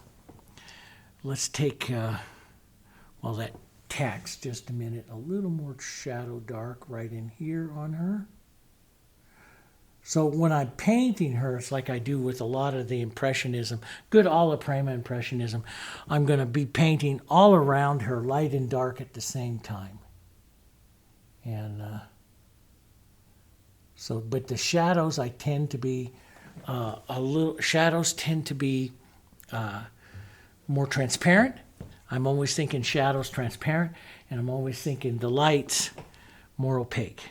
Let's take, well, that tacks just a minute, a little more shadow dark right in here on her. So when I'm painting her, it's like I do with a lot of the Impressionism, good alla prima Impressionism, I'm going to be painting all around her, light and dark at the same time. And but the shadows tend to be more transparent. I'm always thinking shadows transparent, and I'm always thinking the lights more opaque.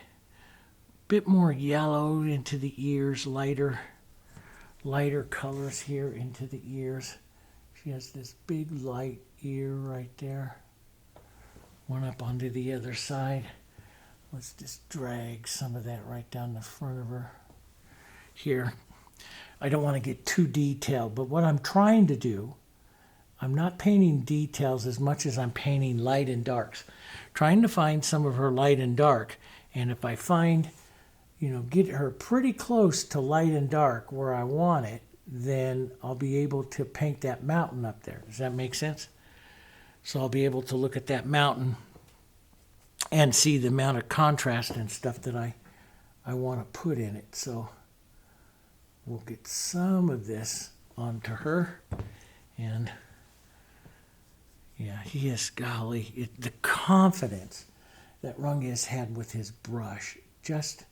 Bit more yellow into the ears, lighter colors here into the ears. She has this big light ear right there. One up onto the other side. Let's just drag some of that right down the front of her here. I don't want to get too detailed, but what I'm trying to do, I'm not painting details as much as I'm painting light and darks. Trying to find some of her light and dark, and if I find, get her pretty close to light and dark where I want it, then I'll be able to paint that mountain up there. Does that make sense? So I'll be able to look at that mountain and see the amount of contrast and stuff that I want to put in it. So we'll get some of onto her, and yeah, he is, golly, the confidence that Rungus had with his brush, just,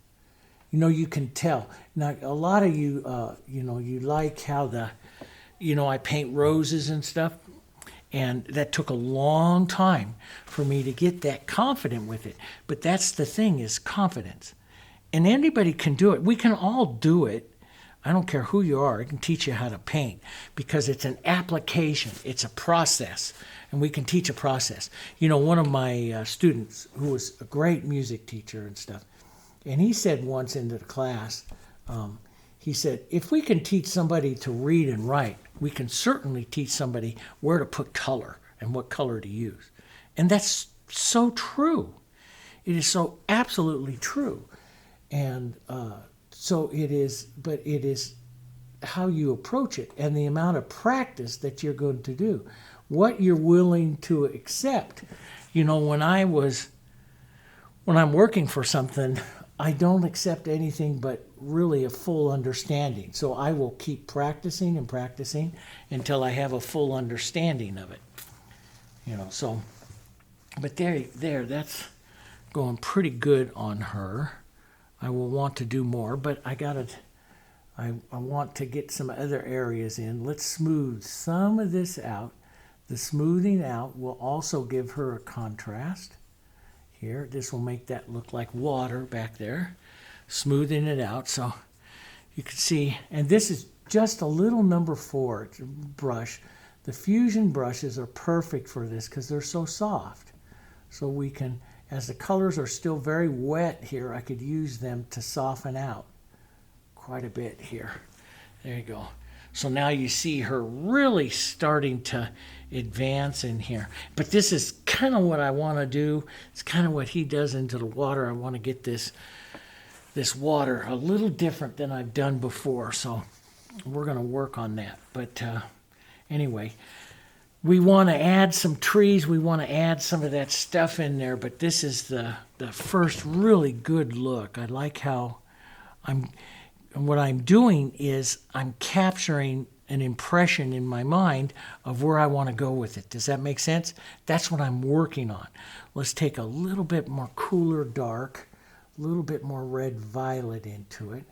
you can tell. Now, a lot of you, you like how I paint roses and stuff, and that took a long time for me to get that confident with it. But that's the thing, is confidence. And anybody can do it. We can all do it. I don't care who you are. I can teach you how to paint because it's an application. It's a process, and we can teach a process. You know, one of my students who was a great music teacher and stuff, and he said once into the class, he said, if we can teach somebody to read and write, we can certainly teach somebody where to put color and what color to use. And that's so true. It is so absolutely true. And so it is, but it is how you approach it and the amount of practice that you're going to do, what you're willing to accept. You know, when I'm working for something, I don't accept anything but really a full understanding. So I will keep practicing and practicing until I have a full understanding of it. You know, so, but there, that's going pretty good on her. I will want to do more, but I want to get some other areas in. Let's smooth some of this out. The smoothing out will also give her a contrast. Here, this will make that look like water back there. Smoothing it out so you can see, and this is just a little number 4 brush. The fusion brushes are perfect for this because they're so soft. So we can, as the colors are still very wet here, I could use them to soften out quite a bit here. There you go. So now you see her really starting to advance in here. But this is kind of what I want to do. It's kind of what he does into the water. I want to get this water a little different than I've done before. So we're going to work on that. But anyway, we want to add some trees. We want to add some of that stuff in there. But this is the first really good look. I like how what I'm doing is I'm capturing an impression in my mind of where I want to go with it. Does that make sense? That's what I'm working on. Let's take a little bit more cooler dark, a little bit more red violet into it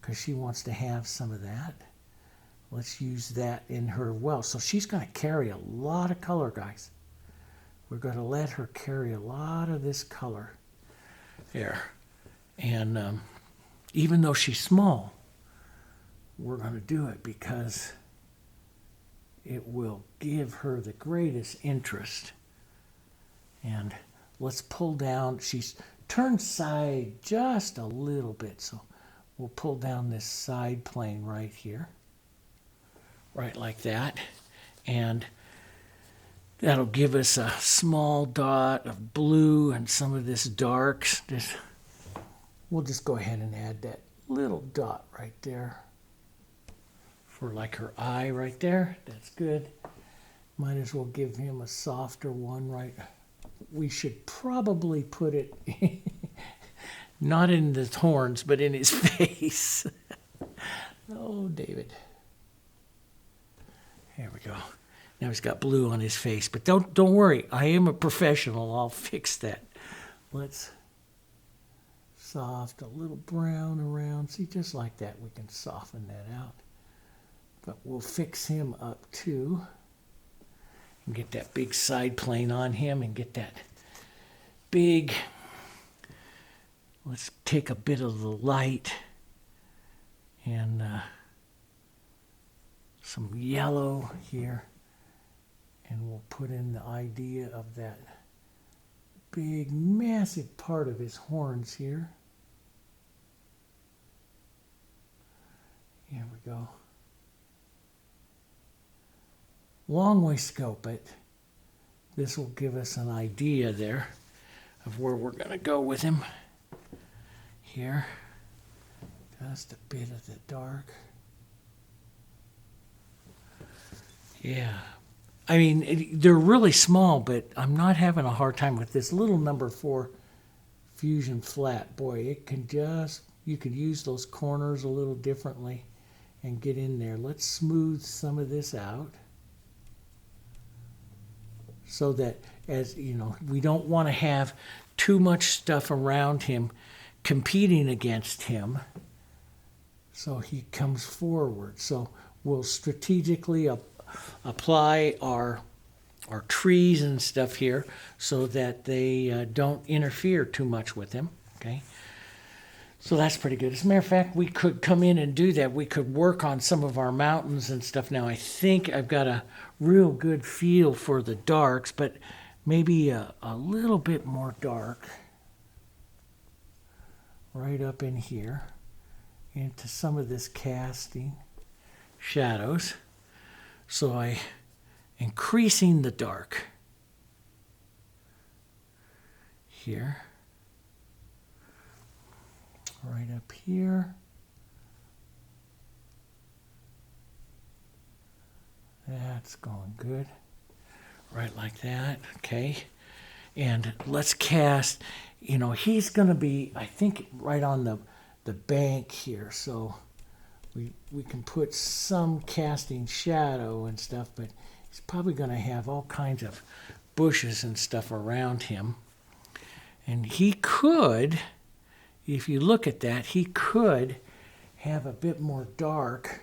because she wants to have some of that. Let's use that in her well. So she's going to carry a lot of color, guys. We're going to let her carry a lot of this color there. And even though she's small, we're going to do it because it will give her the greatest interest. And let's pull down. She's turned side just a little bit, so we'll pull down this side plane right here, right like that. And that'll give us a small dot of blue and some of this darks. We'll just go ahead and add that little dot right there for like her eye right there. That's good. Might as well give him a softer one, right? We should probably put it not in the horns, but in his face. Oh, David. There we go. Now he's got blue on his face, but don't worry. I am a professional. I'll fix that. Let's soft, a little brown around. See, just like that, we can soften that out. But we'll fix him up too. And get that big side plane on him and get that big. Let's take a bit of the light and some yellow here. And we'll put in the idea of that big, massive part of his horns here. Here we go. Long ways to go, but this will give us an idea there of where we're going to go with him. Here, just a bit of the dark. Yeah. I mean, they're really small, but I'm not having a hard time with this little number 4 fusion flat. Boy, it can just, you could use those corners a little differently and get in there. Let's smooth some of this out so that, as you know, we don't want to have too much stuff around him competing against him so he comes forward. So we'll strategically apply our trees and stuff here so that they don't interfere too much with him. Okay, So that's pretty good. As a matter of fact, we could come in and do that. We could work on some of our mountains and stuff. Now, I think I've got a real good feel for the darks, but maybe a little bit more dark right up in here into some of this casting shadows. So I increasing the dark here. Right up here. That's going good. Right like that. Okay. And let's cast, you know, he's going to be, I think, right on the bank here. So we can put some casting shadow and stuff, but he's probably going to have all kinds of bushes and stuff around him. And he could, if you look at that, he could have a bit more dark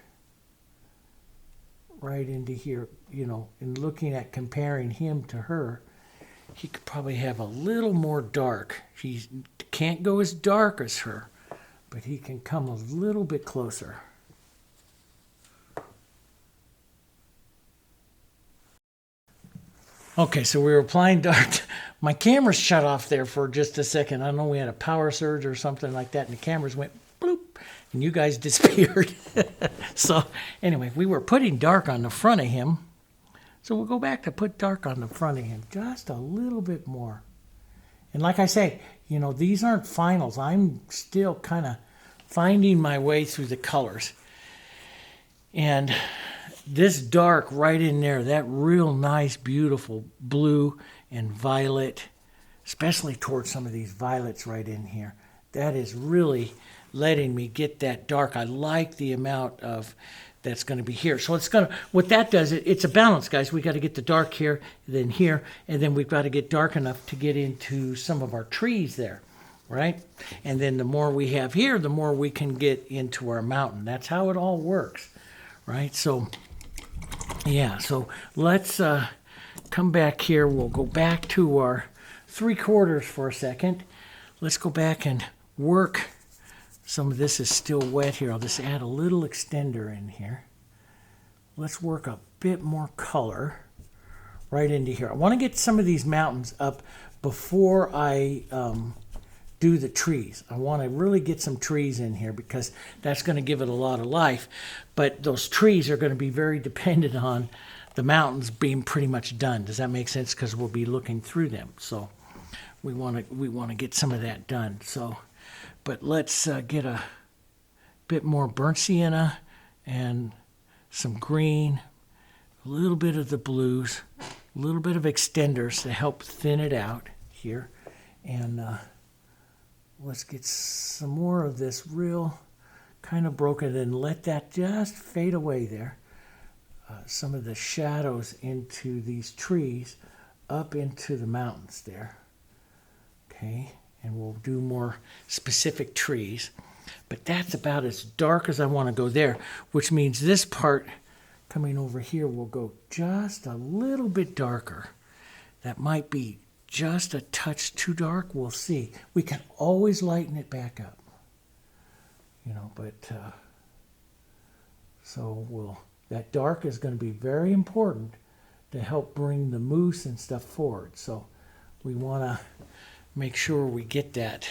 right into here, you know, in looking at comparing him to her, he could probably have a little more dark. He can't go as dark as her, but he can come a little bit closer. Okay, so we were applying dark. My camera shut off there for just a second. I don't know, we had a power surge or something like that, and the cameras went bloop, and you guys disappeared. So anyway, we were putting dark on the front of him. So we'll go back to put dark on the front of him, just a little bit more. And like I say, you know, these aren't finals. I'm still kind of finding my way through the colors. And this dark right in there, that real nice, beautiful blue and violet, especially towards some of these violets right in here, that is really letting me get that dark. I like the amount of that's going to be here. So it's going to, what that does, it's a balance, guys. We got to get the dark here, then here, and then we've got to get dark enough to get into some of our trees there, right? And then the more we have here, the more we can get into our mountain. That's how it all works, right? So yeah, so let's come back here. We'll go back to our 3/4 for a second. Let's go back and work. Some of this is still wet here. I'll just add a little extender in here. Let's work a bit more color right into here. I want to get some of these mountains up before I do the trees. I want to really get some trees in here because that's going to give it a lot of life. But those trees are going to be very dependent on the mountains being pretty much done. Does that make sense? Because we'll be looking through them. So we want to get some of that done. So, but let's get a bit more burnt sienna and some green, a little bit of the blues, a little bit of extenders to help thin it out here. And let's get some more of this real kind of broken and let that just fade away there. Some of the shadows into these trees up into the mountains there. Okay, and we'll do more specific trees. But that's about as dark as I want to go there, which means this part coming over here will go just a little bit darker. That might be just a touch too dark. We'll see. We can always lighten it back up, you know, but so that dark is going to be very important to help bring the moose and stuff forward. So we want to make sure we get that.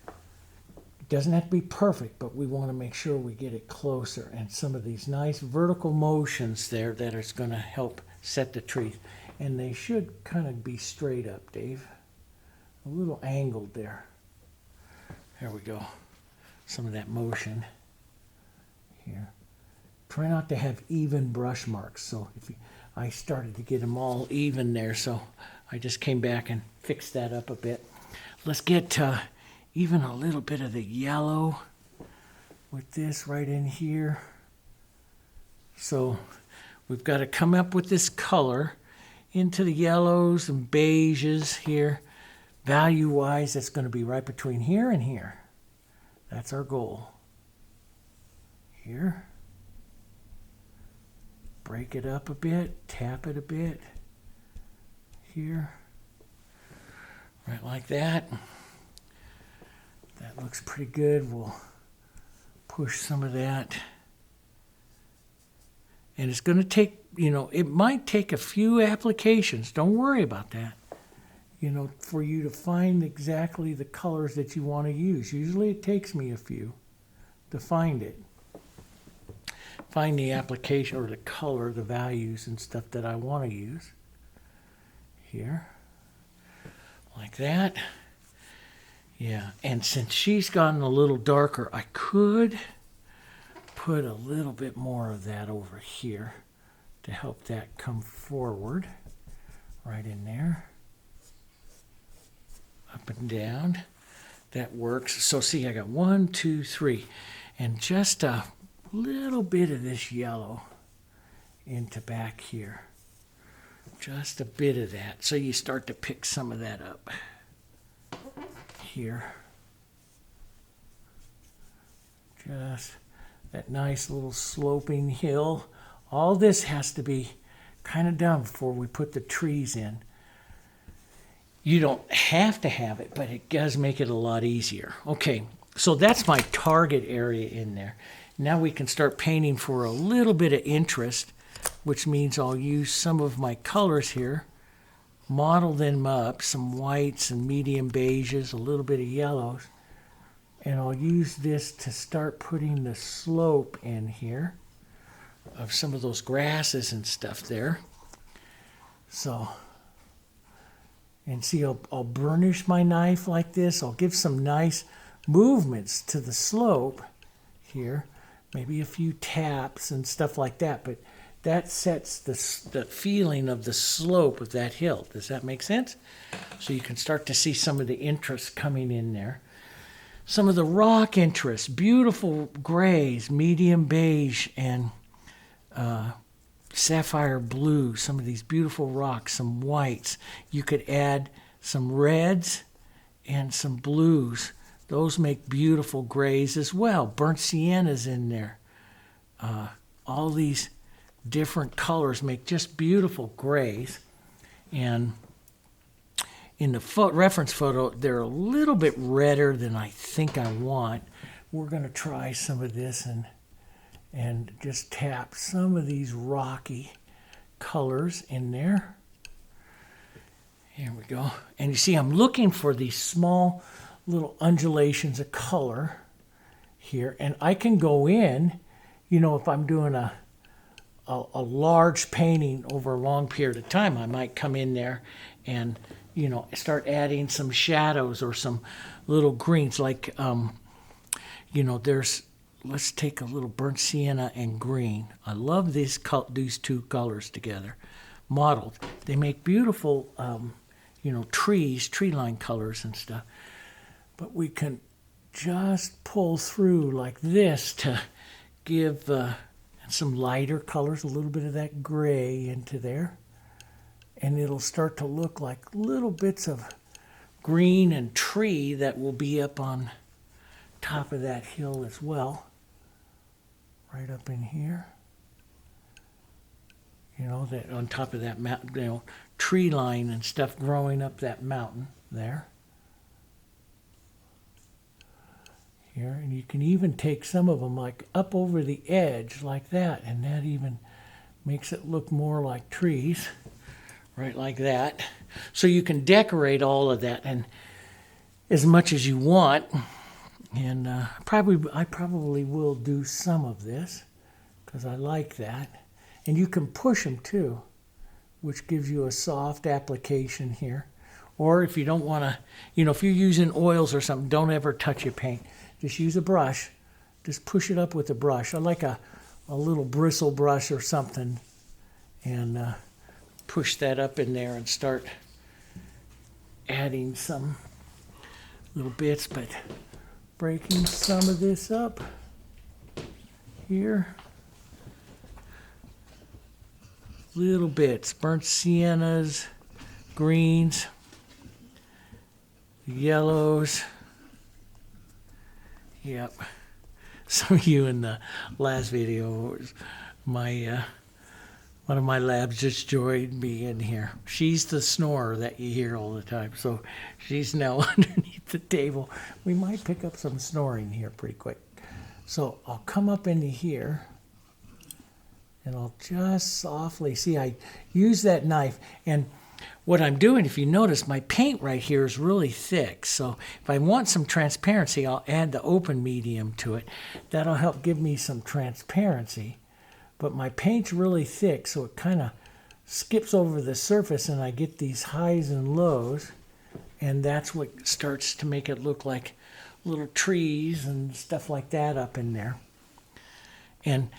It doesn't have to be perfect, but we want to make sure we get it closer. And some of these nice vertical motions there that is going to help set the trees. And they should kind of be straight up, Dave. A little angled there. There we go. Some of that motion here. Try not to have even brush marks. So I started to get them all even there, so I just came back and fixed that up a bit. Let's get even a little bit of the yellow with this right in here. So we've got to come up with this color into the yellows and beiges here. Value-wise, that's going to be right between here and here. That's our goal. Here. Break it up a bit, tap it a bit. Here. Right like that. That looks pretty good. We'll push some of that. And it's going to take, it might take a few applications. Don't worry about that. For you to find exactly the colors that you want to use. Usually it takes me a few to find it. Find the application or the color, the values and stuff that I want to use. Here. Like that. Yeah, and since she's gotten a little darker, I could put a little bit more of that over here to help that come forward. Right in there. Up and down. That works. So see, I got 1, 2, 3. And just a little bit of this yellow into back here. Just a bit of that. So you start to pick some of that up. Here. Just that nice little sloping hill. All this has to be kind of done before we put the trees in. You don't have to have it, but it does make it a lot easier. Okay, so that's my target area in there. Now we can start painting for a little bit of interest, which means I'll use some of my colors here. Model them up, some whites and medium beiges, a little bit of yellows. And I'll use this to start putting the slope in here of some of those grasses and stuff there. So, and see, I'll burnish my knife like this. I'll give some nice movements to the slope here. Maybe a few taps and stuff like that. But that sets the feeling of the slope of that hill. Does that make sense? So you can start to see some of the interest coming in there. Some of the rock interest, beautiful grays, medium beige, and sapphire blue. Some of these beautiful rocks, some whites. You could add some reds and some blues. Those make beautiful grays as well. Burnt siennas in there. All these different colors make just beautiful grays. And in the reference photo, they're a little bit redder than I think I want. We're going to try some of this and just tap some of these rocky colors in there. Here we go. And you see, I'm looking for these small little undulations of color here. And I can go in, if I'm doing a large painting over a long period of time, I might come in there and, start adding some shadows or some little greens. Like, let's take a little burnt sienna and green. I love these two colors together, modeled. They make beautiful, tree line colors and stuff. But we can just pull through like this to give some lighter colors, a little bit of that gray into there. And it'll start to look like little bits of green and tree that will be up on top of that hill as well. Right up in here. That on top of that mountain, tree line and stuff growing up that mountain there. Here, and you can even take some of them like up over the edge like that, and that even makes it look more like trees, right like that. So you can decorate all of that and as much as you want. And I probably will do some of this because I like that. And you can push them too, which gives you a soft application here. Or if you don't want to, if you're using oils or something, don't ever touch your paint. Just use a brush. Just push it up with a brush. I like a little bristle brush or something. And push that up in there and start adding some little bits. But breaking some of this up here. Little bits. Burnt siennas, greens, yellows. Yep. Some of you in the last video, my One of my labs just joined me in here. She's the snorer that you hear all the time. So she's now underneath the table. We might pick up some snoring here pretty quick. So I'll come up into here and I'll just softly, see, I use that knife, and what I'm doing, if you notice, my paint right here is really thick. So if I want some transparency, I'll add the open medium to it. That'll help give me some transparency. But my paint's really thick, so it kind of skips over the surface, and I get these highs and lows, and that's what starts to make it look like little trees and stuff like that up in there. And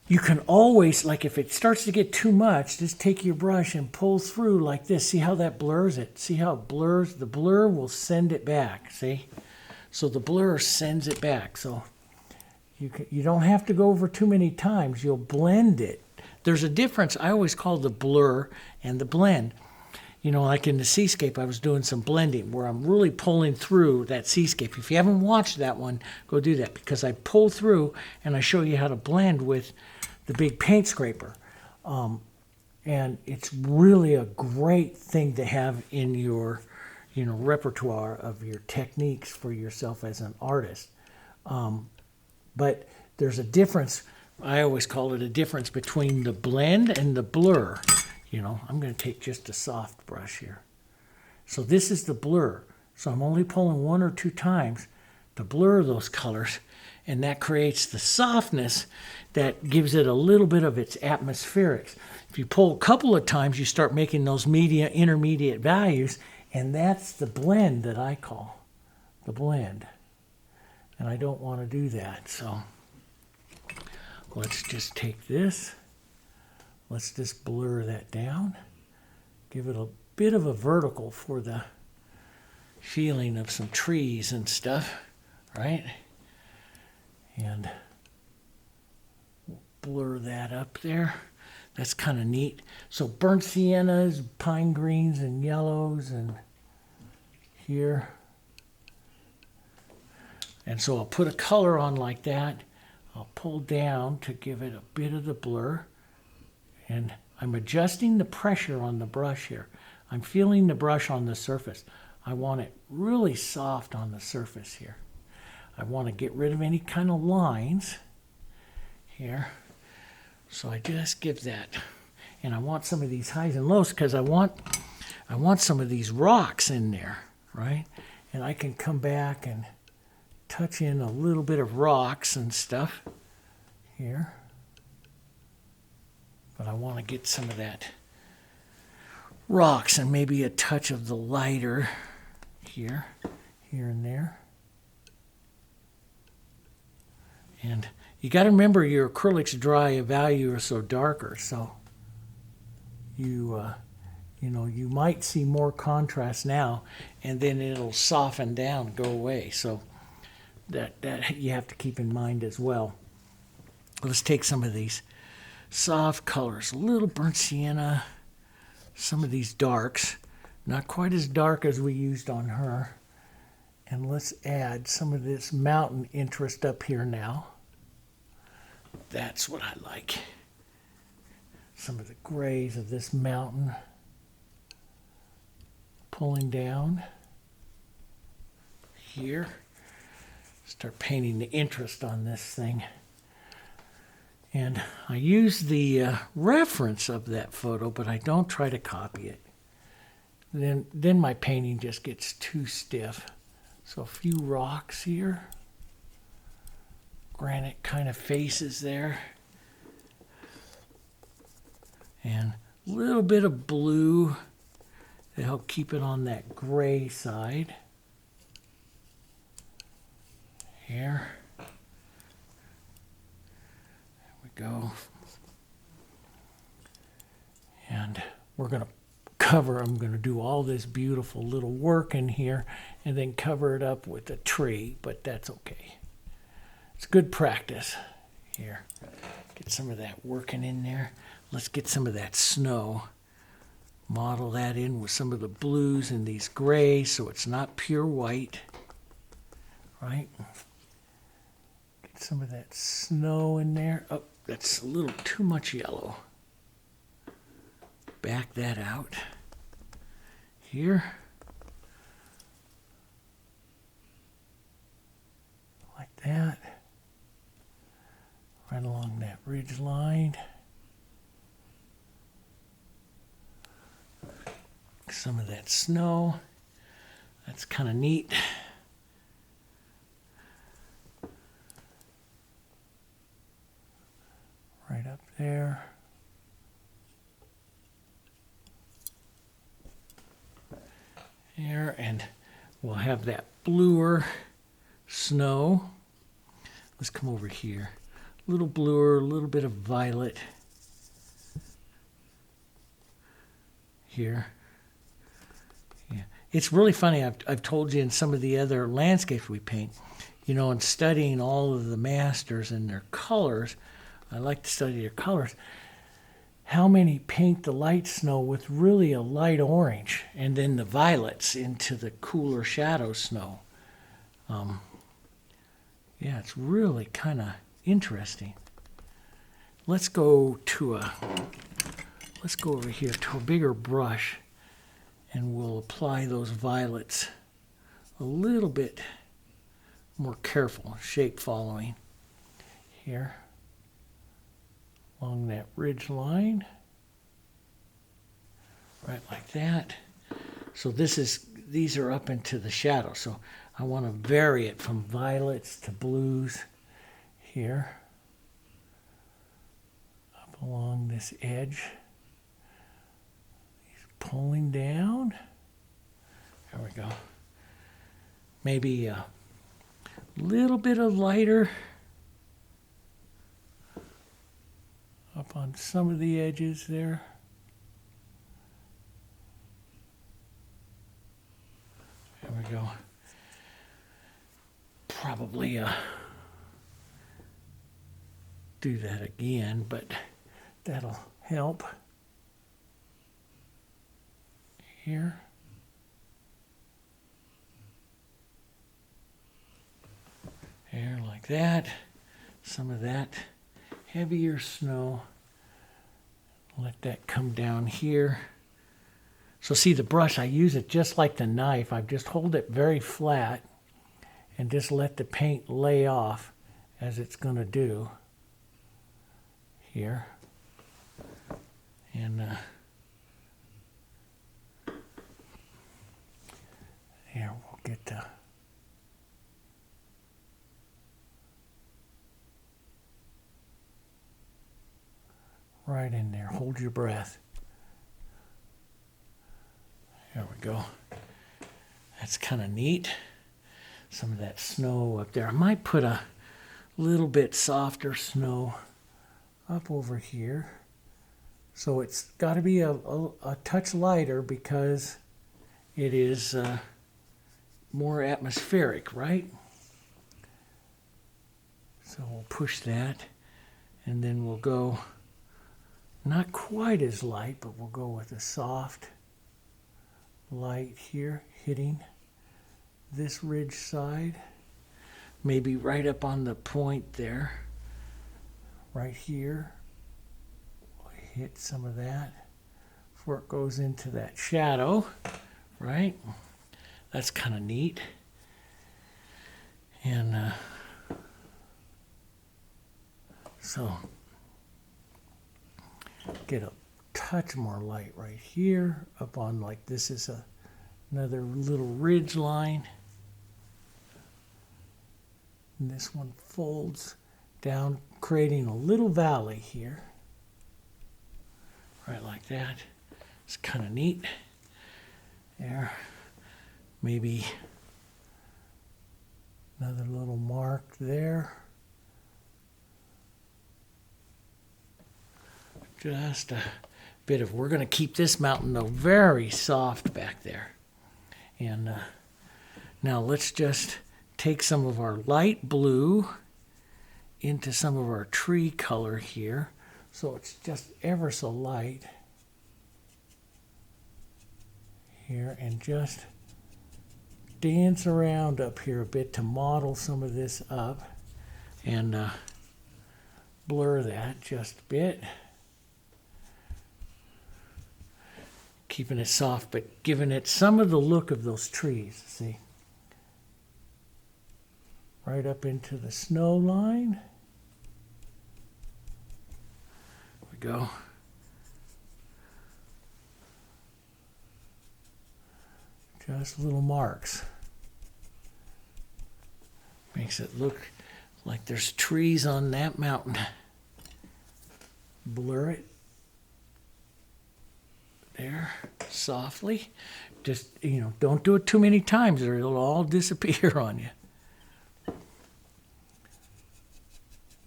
you can always, like if it starts to get too much, just take your brush and pull through like this. See how that blurs it? See how it blurs? The blur will send it back, see? So the blur sends it back. So you don't have to go over too many times. You'll blend it. There's a difference. I always call the blur and the blend. You know, like in the seascape, I was doing some blending where I'm really pulling through that seascape. If you haven't watched that one, go do that, because I pull through and I show you how to blend with the big paint scraper. And it's really a great thing to have in your, repertoire of your techniques for yourself as an artist. But there's a difference. I always call it a difference between the blend and the blur. I'm going to take just a soft brush here. So this is the blur. So I'm only pulling 1 or 2 times to blur those colors, and that creates the softness that gives it a little bit of its atmospherics. If you pull a couple of times, you start making those intermediate values, and that's the blend that I call the blend. And I don't want to do that, so let's just take this. Let's just blur that down. Give it a bit of a vertical for the feeling of some trees and stuff, right? And blur that up there. That's kind of neat. So burnt siennas, pine greens, and yellows, and here. And so I'll put a color on like that. I'll pull down to give it a bit of the blur. And I'm adjusting the pressure on the brush here. I'm feeling the brush on the surface. I want it really soft on the surface here. I want to get rid of any kind of lines here. So I just give that. And I want some of these highs and lows because I want some of these rocks in there, right? And I can come back and touch in a little bit of rocks and stuff here. But I want to get some of that rocks and maybe a touch of the lighter here and there. And you got to remember your acrylics dry, a value or so darker, so you might see more contrast now, and then it'll soften down, go away. So that you have to keep in mind as well. Let's take some of these soft colors, a little burnt sienna, some of these darks, not quite as dark as we used on her. And let's add some of this mountain interest up here now. That's what I like. Some of the grays of this mountain. Pulling down here. Start painting the interest on this thing. And I use the reference of that photo, but I don't try to copy it. Then my painting just gets too stiff. So a few rocks here. Granite kind of faces there. And a little bit of blue to help keep it on that gray side. Here. Go. And we're going to cover, I'm going to do all this beautiful little work in here and then cover it up with a tree, but that's okay. It's good practice here. Get some of that working in there. Let's get some of that snow. Model that in with some of the blues and these grays so it's not pure white, right? Get some of that snow in there. Oh, that's a little too much yellow. back that out here. Like that. Right along that ridge line. Some of that snow. That's kind of neat. Right up there. There, and we'll have that bluer snow. Let's come over here. A little bluer, a little bit of violet here. Yeah, it's really funny. I've told you in some of the other landscapes we paint, you know, in studying all of the masters and their colors, I like to study their colors. How many paint the light snow with really a light orange, and then the violets into the cooler shadow snow. Yeah, it's really kind of interesting. Let's go over here to a bigger brush, and we'll apply those violets a little bit more careful, shape following here along that ridge line, right like that. So these are up into the shadow, so I want to vary it from violets to blues here up along this edge. He's pulling down. There we go. Maybe a little bit of lighter up on some of the edges there. There we go. Probably do that again, but that'll help. Here. There, like that. Some of that heavier snow. Let that come down here. So see the brush, I use it just like the knife. I just hold it very flat and just let the paint lay off as it's going to do here. And here we'll get the right in there. Hold your breath. There we go. That's kind of neat. Some of that snow up there. I might put a little bit softer snow up over here. So it's got to be a touch lighter because it is more atmospheric, right? So we'll push that, and then we'll go not quite as light, but we'll go with a soft light here hitting this ridge side, maybe right up on the point there, right here. We'll hit some of that before it goes into that shadow, right? That's kind of neat. And so get a touch more light right here up on, like, this is another little ridge line, and this one folds down, creating a little valley here, right like that. It's kind of neat. There, maybe another little mark there. Just a bit of, we're going to keep this mountain though very soft back there. And now let's just take some of our light blue into some of our tree color here. So it's just ever so light here, and just dance around up here a bit to model some of this up, and blur that just a bit. keeping it soft, but giving it some of the look of those trees, see? Right up into the snow line. There we go. Just little marks. Makes it look like there's trees on that mountain. Blur it. There, softly. Just, don't do it too many times or it'll all disappear on you. A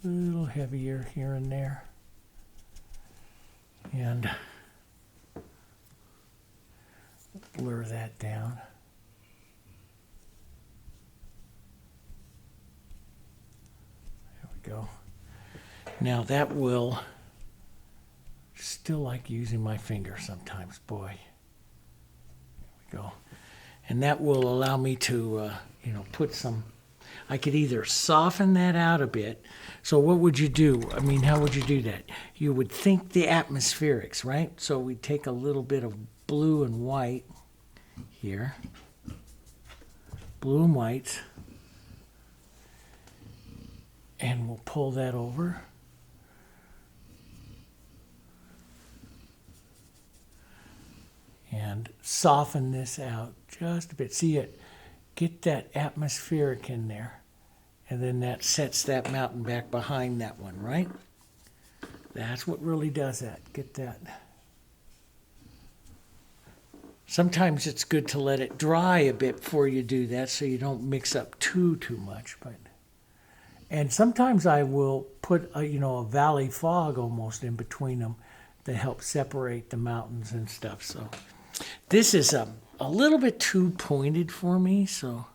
little heavier here and there. And blur that down. There we go. Now that will, still like using my finger sometimes, boy. There we go. And that will allow me to, put some, I could either soften that out a bit. So what would you do? I mean, how would you do that? You would think the atmospherics, right? So we take a little bit of blue and white here. Blue and white. And we'll pull that over. And soften this out just a bit. See it? Get that atmospheric in there. And then that sets that mountain back behind that one, right? That's what really does that. Get that. Sometimes it's good to let it dry a bit before you do that so you don't mix up too much. And sometimes I will put a valley fog almost in between them to help separate the mountains and stuff. So this is a little bit too pointed for me, so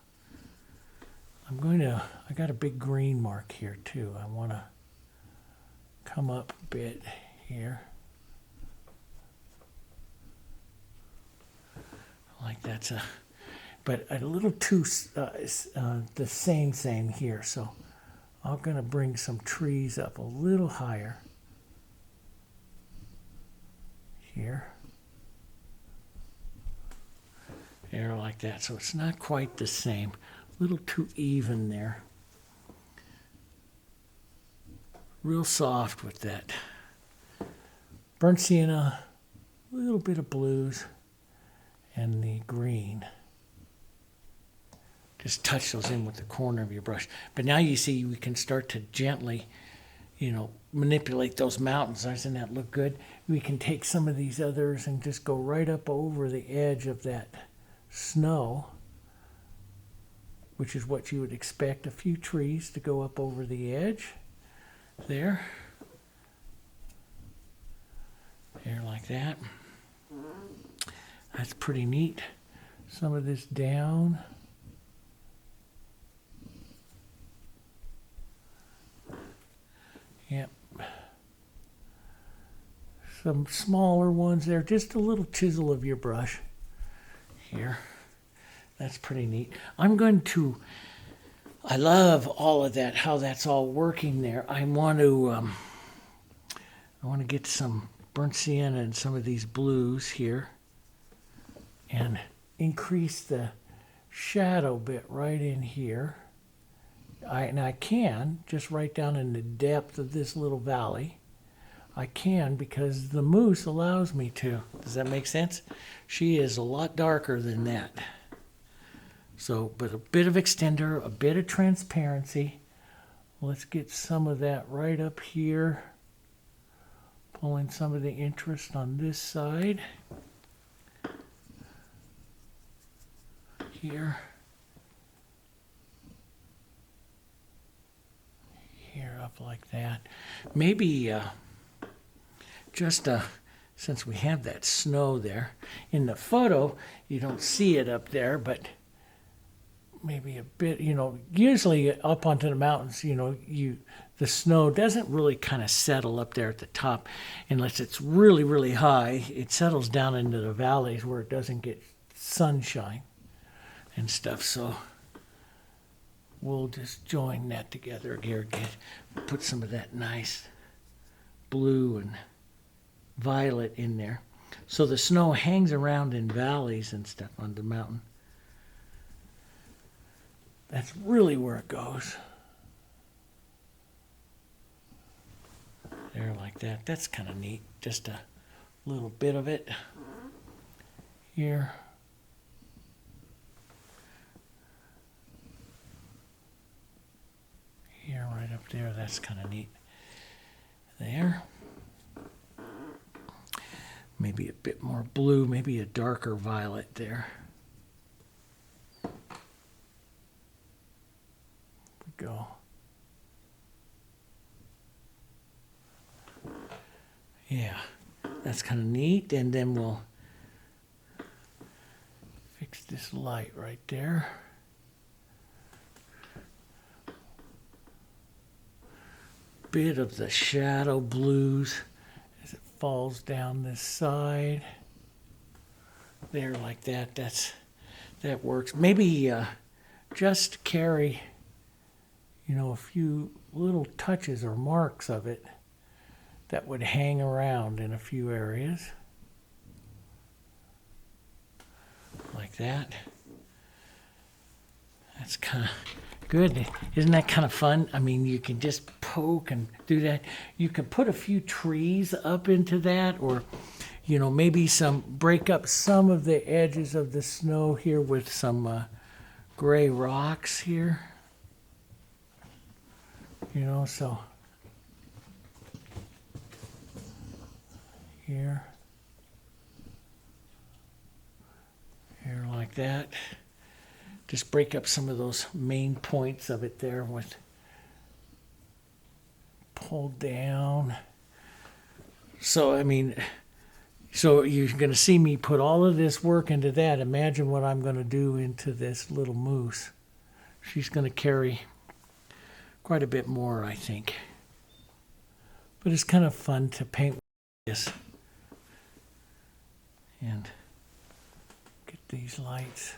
I got a big green mark here too. I want to come up a bit here. Like that's but a little too, the same here. So I'm going to bring some trees up a little higher here. There, like that. So it's not quite the same. A little too even there. Real soft with that. Burnt sienna, a little bit of blues, and the green. Just touch those in with the corner of your brush. But now you see we can start to gently, manipulate those mountains. Doesn't that look good? We can take some of these others and just go right up over the edge of that snow, which is what you would expect a few trees to go up over the edge. There like that. That's pretty neat. Some of this down. Yep. Some smaller ones there. Just a little chisel of your brush here. That's pretty neat. I love all of that, how that's all working there. I want to get some burnt sienna and some of these blues here and increase the shadow bit right in here. I can, just right down in the depth of this little valley. I can because the moose allows me to. Does that make sense? She is a lot darker than that. So, but a bit of extender, a bit of transparency. Let's get some of that right up here. Pulling some of the interest on this side. Here. Here, up like that. Maybe since we have that snow there. In the photo, you don't see it up there, but maybe a bit, usually up onto the mountains, the snow doesn't really kind of settle up there at the top unless it's really, really high. It settles down into the valleys where it doesn't get sunshine and stuff. So we'll just join that together here, put some of that nice blue and violet in there. So the snow hangs around in valleys and stuff on the mountain. That's really where it goes. There, like that. That's kind of neat. Just a little bit of it here. Here, right up there. That's kind of neat. There. Maybe a bit more blue, maybe a darker violet there. Go. Yeah, that's kind of neat. And then we'll fix this light right there. Bit of the shadow blues as it falls down this side. There, like that. That works. Maybe just carry, you know, a few little touches or marks of it that would hang around in a few areas. Like that. That's kind of good. Isn't that kind of fun? I mean, you can just poke and do that. You can put a few trees up into that, or, you know, maybe break up some of the edges of the snow here with some gray rocks here. You know, so here like that. Just break up some of those main points of it there with pulled down. So, I mean, so you're going to see me put all of this work into that. Imagine what I'm going to do into this little moose. She's going to carry quite a bit more, I think. But it's kind of fun to paint this. And get these lights.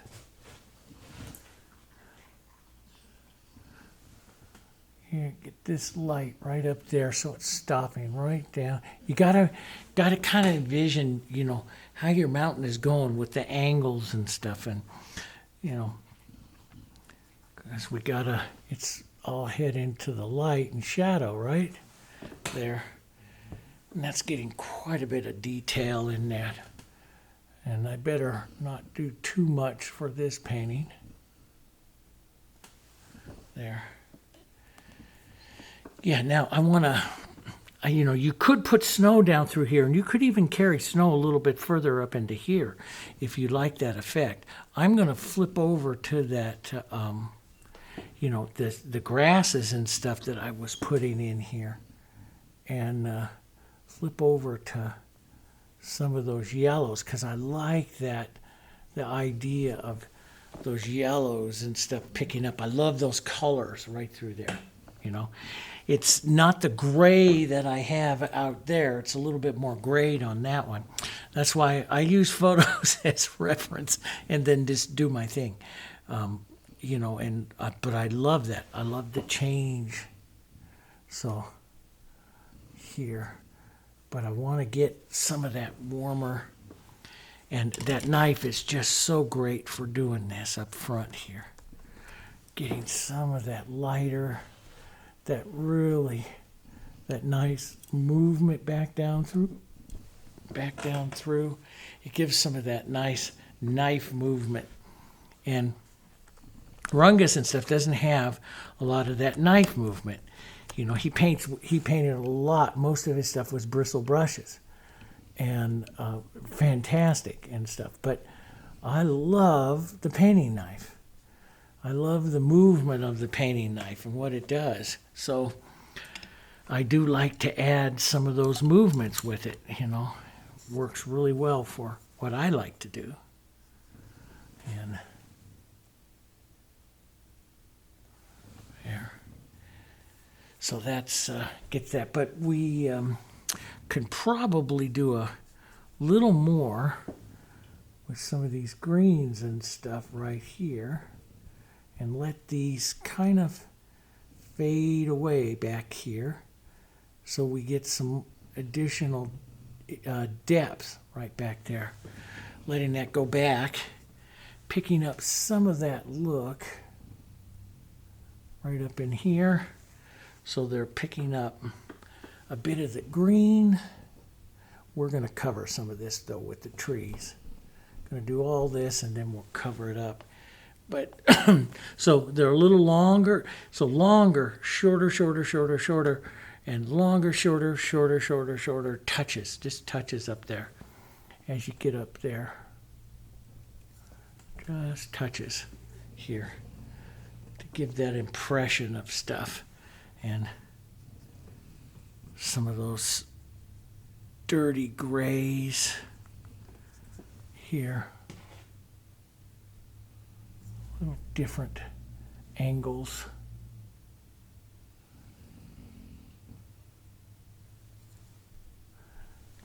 Here, get this light right up there so it's stopping right down. You gotta kind of envision, you know, how your mountain is going with the angles and stuff, and you know, because it's all head into the light and shadow right there, and that's getting quite a bit of detail in that. And I better not do too much for this painting. There. Yeah, now I want to, you know, you could put snow down through here, and you could even carry snow a little bit further up into here if you like that effect. I'm going to flip over to that, you know, the grasses and stuff that I was putting in here, and flip over to some of those yellows, because I like that, the idea of those yellows and stuff picking up. I love those colors right through there, you know. It's not the gray that I have out there. It's a little bit more grayed on that one. That's why I use photos as reference and then just do my thing. You know, and but I love that. I love the change. So here, but I want to get some of that warmer. And that knife is just so great for doing this up front here. Getting some of that lighter, that nice movement back down through. It gives some of that nice knife movement. And Rungus and stuff doesn't have a lot of that knife movement. You know, he painted a lot. Most of his stuff was bristle brushes, and fantastic and stuff. But I love the painting knife. I love the movement of the painting knife and what it does. So I do like to add some of those movements with it, you know. Works really well for what I like to do. And there. So that's, gets that. But we could probably do a little more with some of these greens and stuff right here, and let these kind of fade away back here so we get some additional depth right back there. Letting that go back, picking up some of that look right up in here. So they're picking up a bit of the green. We're going to cover some of this though with the trees. Going to do all this and then we'll cover it up. But so they're a little longer. So longer, shorter, shorter, shorter, shorter, and longer, shorter, shorter, shorter, shorter touches. Just touches up there as you get up there. Just touches here to give that impression of stuff. And some of those dirty grays here. Little different angles.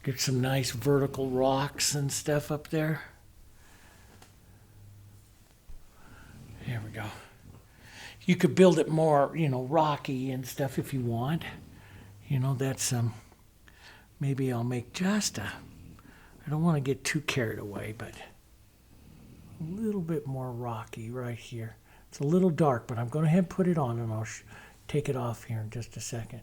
Get some nice vertical rocks and stuff up there. There we go. You could build it more, you know, rocky and stuff if you want. You know, that's maybe I'll make just a, I don't want to get too carried away, but a little bit more rocky right here. It's a little dark, but I'm going to have put it on and I'll take it off here in just a second.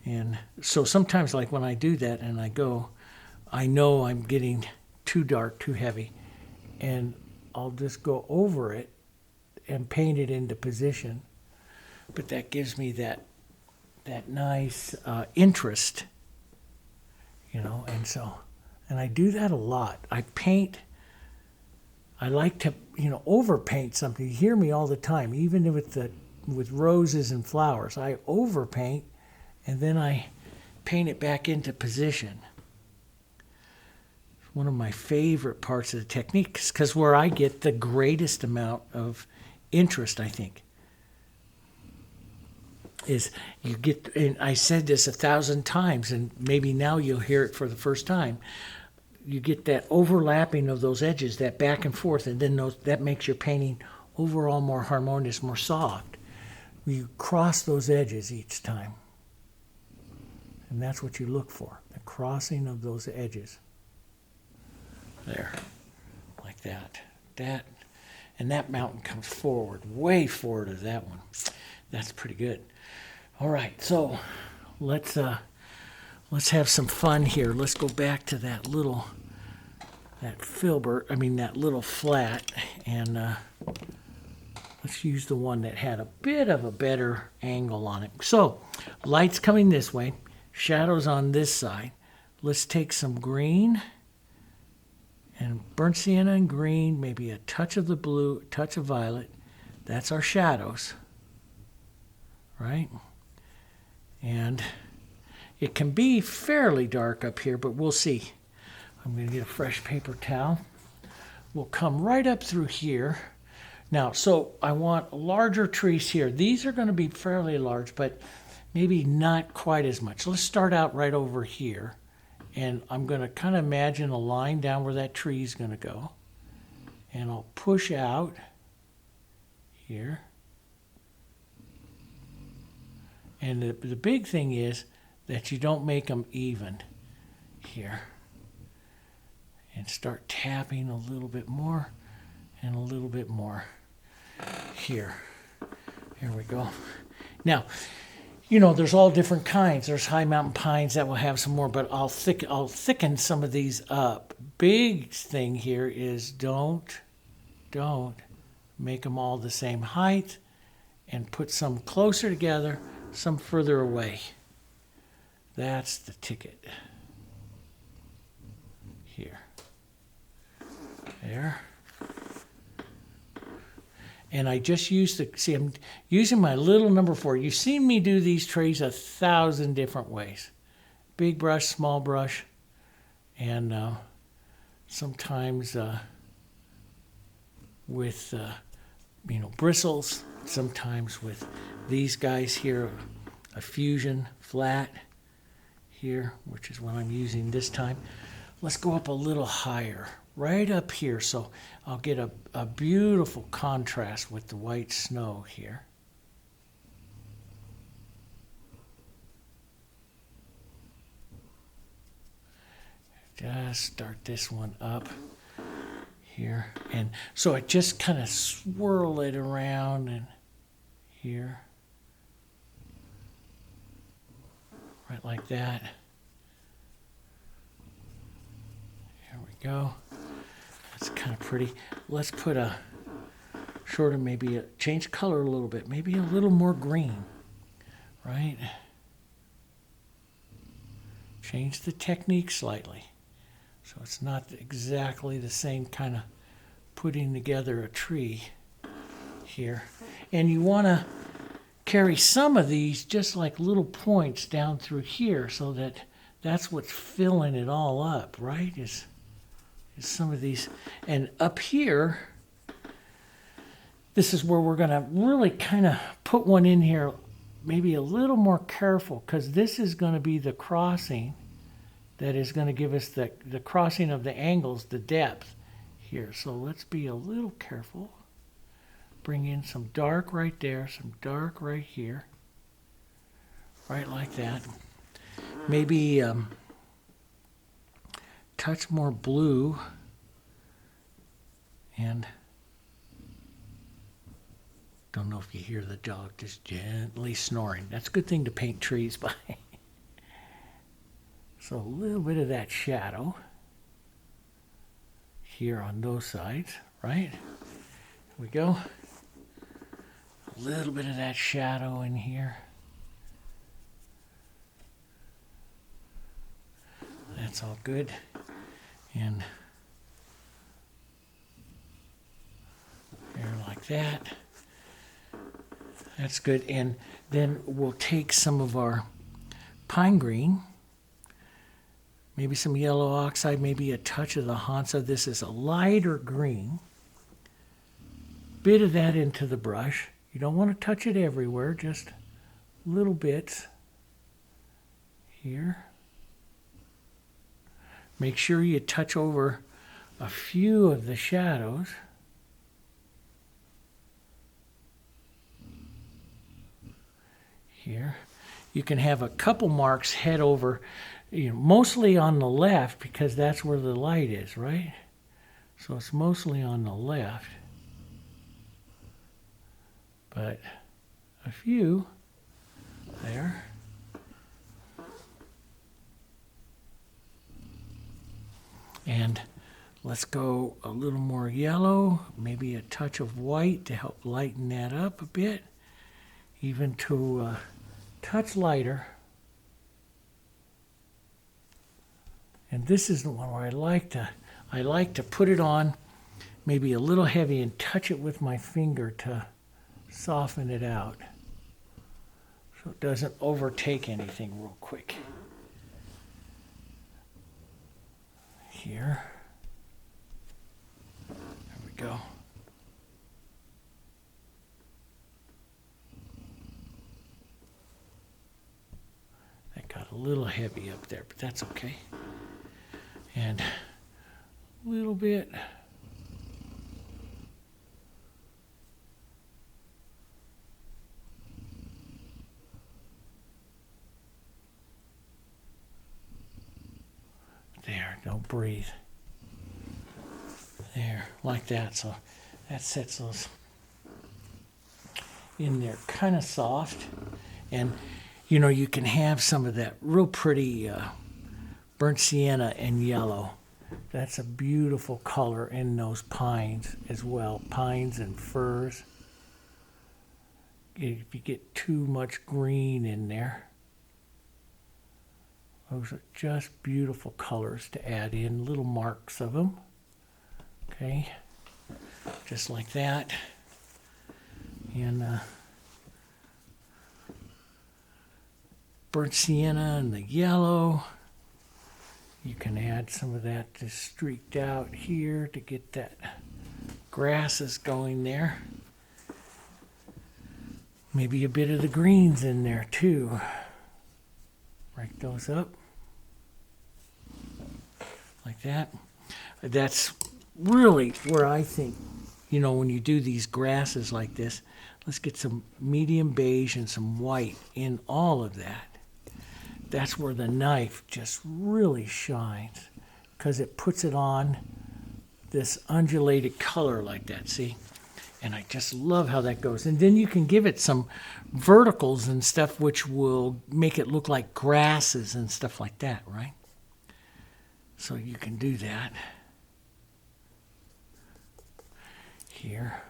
And so sometimes like when I do that and I go, I know I'm getting too dark, too heavy, and I'll just go over it and paint it into position. But that gives me that nice interest, you know, and I do that a lot. I like to, you know, overpaint something. You hear me all the time, even with roses and flowers. I overpaint and then I paint it back into position. It's one of my favorite parts of the technique because where I get the greatest amount of interest, I think, is you get, and I said this 1,000 times, and maybe now you'll hear it for the first time. You get that overlapping of those edges, that back and forth, and then that makes your painting overall more harmonious, more soft. You cross those edges each time. And that's what you look for, the crossing of those edges. There, like that. And that mountain comes forward, way forward of that one. That's pretty good. All right, so let's have some fun here. Let's go back to that little flat, and let's use the one that had a bit of a better angle on it. So, light's coming this way, shadows on this side. Let's take some green and burnt sienna and green, maybe a touch of the blue, a touch of violet. That's our shadows, right? And it can be fairly dark up here, but we'll see. I'm going to get a fresh paper towel. We'll come right up through here. Now, so I want larger trees here. These are going to be fairly large, but maybe not quite as much. Let's start out right over here. And I'm going to kind of imagine a line down where that tree is going to go. And I'll push out here. And the big thing is that you don't make them even here. And start tapping a little bit more and a little bit more here. Here we go. Now, you know, there's all different kinds. There's high mountain pines that will have some more, but I'll thicken some of these up. Big thing here is don't make them all the same height, and put some closer together, some further away. That's the ticket. Here. There. And I just used I'm using my little number 4. You've seen me do these trays 1,000 different ways. Big brush, small brush, and sometimes with bristles, sometimes with these guys here, a fusion flat here, which is what I'm using this time. Let's go up a little higher, right up here, so I'll get a beautiful contrast with the white snow here. Just start this one up here. And so I just kind of swirl it around and here. Right like that. There we go. That's kind of pretty. Let's put a shorter, maybe change color a little bit, maybe a little more green, right? Change the technique slightly. So it's not exactly the same kind of putting together a tree here. And you want to carry some of these just like little points down through here so that that's what's filling it all up, right? Is some of these. And up here, this is where we're going to really kind of put one in here, maybe a little more careful, because this is going to be the crossing that is going to give us the crossing of the angles, the depth here. So let's be a little careful. Bring in some dark right there, some dark right here, right like that. Maybe touch more blue, and don't know if you hear the dog just gently snoring. That's a good thing to paint trees by. So a little bit of that shadow here on those sides, right? Here we go. A little bit of that shadow in here. That's all good. And here like that. That's good. And then we'll take some of our pine green, maybe some yellow oxide, maybe a touch of the Hansa. This is a lighter green. Bit of that into the brush. You don't want to touch it everywhere, just little bits here. Make sure you touch over a few of the shadows. Here. You can have a couple marks head over, mostly on the left because that's where the light is, right? So it's mostly on the left. But a few there. And let's go a little more yellow, maybe a touch of white to help lighten that up a bit, even to a touch lighter. And this is the one where I like to put it on maybe a little heavy and touch it with my finger to soften it out so it doesn't overtake anything real quick. Here. There we go. That got a little heavy up there, but that's okay. And a little bit. There, don't breathe. There, like that. So that sets those in there kind of soft. And, you can have some of that real pretty burnt sienna and yellow. That's a beautiful color in those pines as well. Pines and firs. If you get too much green in there, those are just beautiful colors to add in, little marks of them. Okay, just like that. And burnt sienna and the yellow. You can add some of that just streaked out here to get that grasses going there. Maybe a bit of the greens in there too. Break those up like that. That's really where I think, when you do these grasses like this, let's get some medium beige and some white in all of that. That's where the knife just really shines. because it puts it on this undulated color like that, see? And I just love how that goes. And then you can give it some verticals and stuff which will make it look like grasses and stuff like that, right? So you can do that here.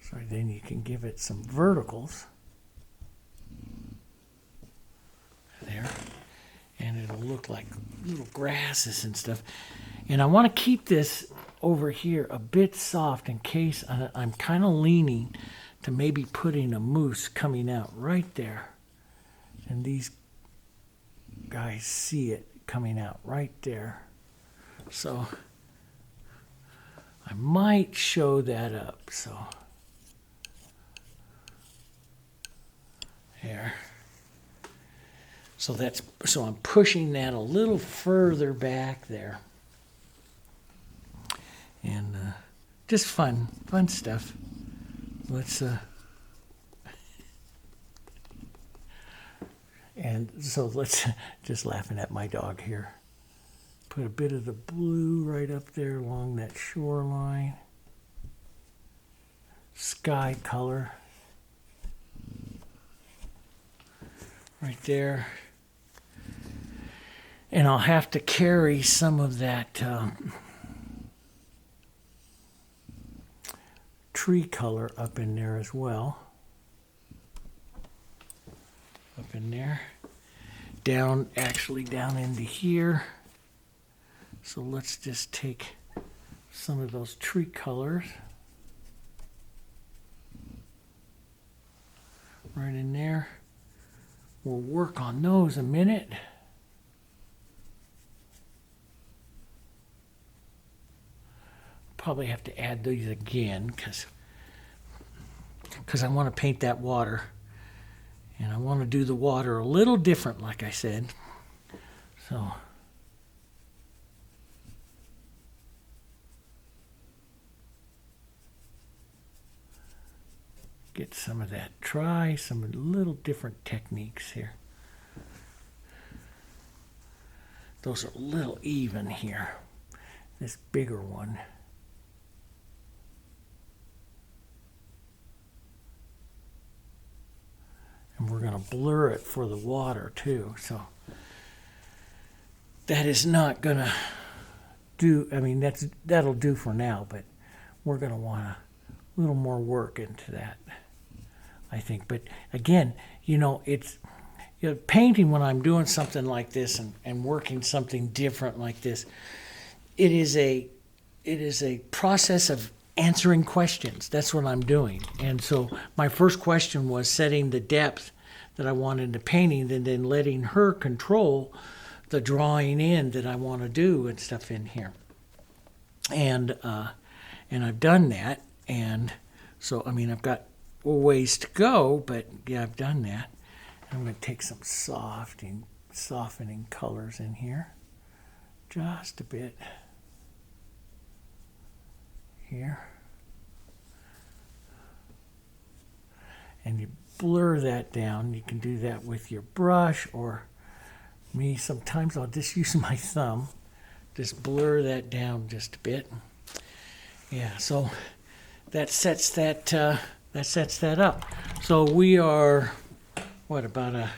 So then you can give it some verticals there, and it'll look like little grasses and stuff. And I want to keep this over here a bit soft in case I'm kind of leaning to maybe putting a moose coming out right there. And these guys see it coming out right there. So I might show that up. So there. So I'm pushing that a little further back there. And just fun stuff. Let's and so let's just laughing at my dog here. Put a bit of the blue right up there along that shoreline. Sky color right there. And I'll have to carry some of that tree color up in there as well. Up in there. Actually down into here. So let's just take some of those tree colors right in there. We'll work on those a minute. Probably have to add these again because I want to paint that water, and I want to do the water a little different, like I said. So get some of that. Try some little different techniques here. Those are a little even here. This bigger one. And we're going to blur it for the water too. So that is not going to do, I mean, that'll do for now, but we're going to want a little more work into that, I think. But again, it's painting when I'm doing something like this and working something different like this. It is a process of answering questions. That's what I'm doing. And so my first question was setting the depth that I want in the painting, and then letting her control the drawing in that I want to do and stuff in here. And I've done that. And so, I mean, I've got a ways to go, but yeah, I've done that. I'm going to take some softening colors in here. Just a bit. Here. And you blur that down. You can do that with your brush, or me, sometimes I'll just use my thumb. Just blur that down just a bit. Yeah, so that sets that up. So we are, about a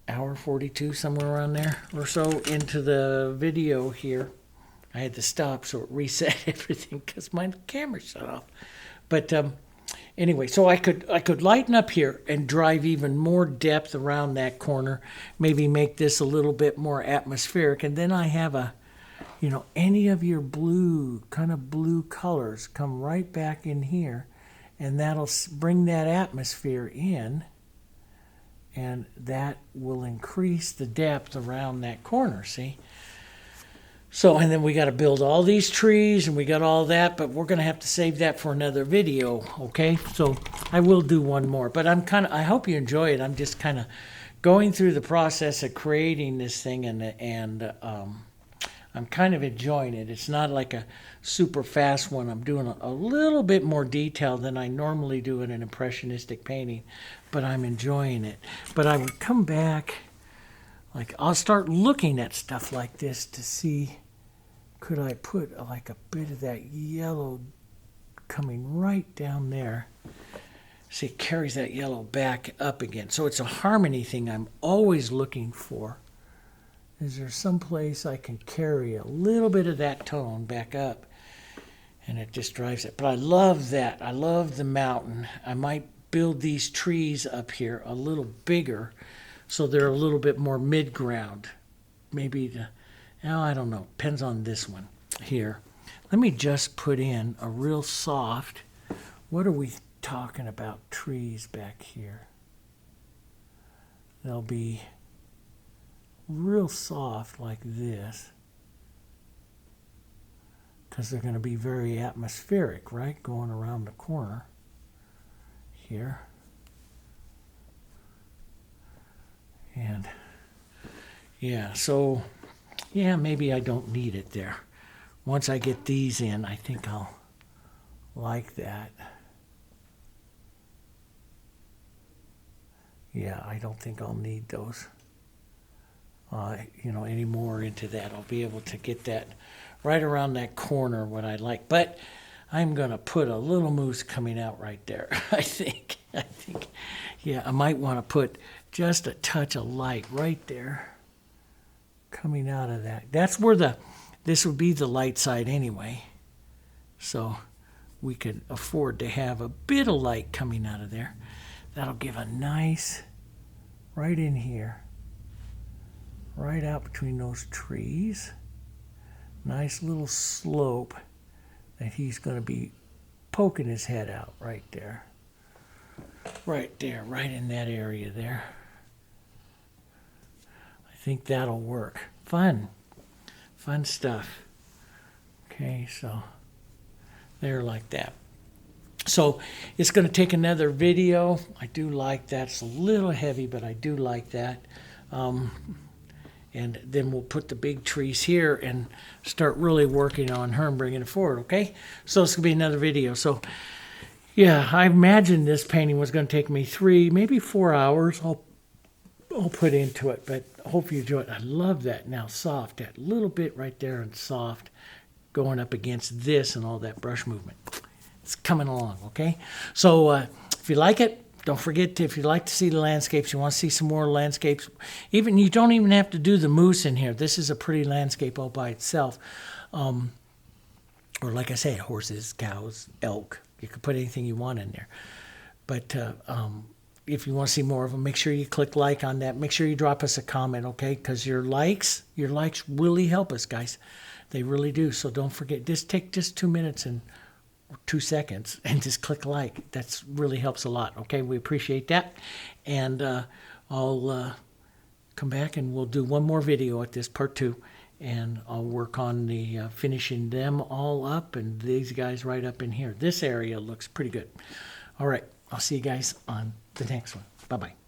hour 42, somewhere around there or so into the video here. I had to stop so it reset everything because my camera shut off. But anyway, so I could lighten up here and drive even more depth around that corner. Maybe make this a little bit more atmospheric. And then I have any of your blue colors come right back in here. And that'll bring that atmosphere in. And that will increase the depth around that corner, see? So, and then we got to build all these trees, and we got all that, but we're going to have to save that for another video, okay? So I will do one more, but I hope you enjoy it. I'm just kind of going through the process of creating this thing, and I'm kind of enjoying it. It's not like a super fast one. I'm doing a little bit more detail than I normally do in an impressionistic painting, but I'm enjoying it. But I would come back, like I'll start looking at stuff like this to see, could I put like a bit of that yellow coming right down there. See, it carries that yellow back up again. So it's a harmony thing I'm always looking for. Is there some place I can carry a little bit of that tone back up? And it just drives it. But I love that. I love the mountain. I might build these trees up here a little bigger so they're a little bit more mid-ground. Maybe, I don't know. Depends on this one here. Let me just put in a real soft, what are we talking about, trees back here? They'll be real soft like this because they're going to be very atmospheric, right? Going around the corner here. And yeah, so yeah, maybe I don't need it there. Once I get these in, I think I'll like that. Yeah, I don't think I'll need those, any more into that. I'll be able to get that right around that corner, what I like. But I'm going to put a little mousse coming out right there, I think. Yeah, I might want to put just a touch of light right there coming out of that. That's where this would be the light side anyway. So we could afford to have a bit of light coming out of there. That'll give a nice, right in here, right out between those trees, nice little slope that he's going to be poking his head out right there. Right there, right in that area there. I think that'll work. Fun stuff. Okay, so there like that. So it's going to take another video. I do like that. It's a little heavy, but I do like that. And then we'll put the big trees here and start really working on her and bringing it forward, okay? So it's going to be another video. So yeah, I imagined this painting was going to take me 3, maybe 4 hours. I'll put into it, but I hope you enjoy it. I love that now, soft, that little bit right there and soft going up against this and all that brush movement. It's coming along, okay? So if you like it, don't forget if you'd like to see the landscapes, you want to see some more landscapes, you don't even have to do the moose in here. This is a pretty landscape all by itself. Or like I say, horses, cows, elk. You can put anything you want in there. But if you want to see more of them, make sure you click like on that. Make sure you drop us a comment, okay? Because your likes really help us, guys. They really do. So don't forget, take 2 minutes and 2 seconds and just click like. That really helps a lot, okay? We appreciate that. And I'll come back and we'll do one more video at this part 2. And I'll work on the finishing them all up and these guys right up in here. This area looks pretty good. All right. I'll see you guys on the next one. Bye-bye.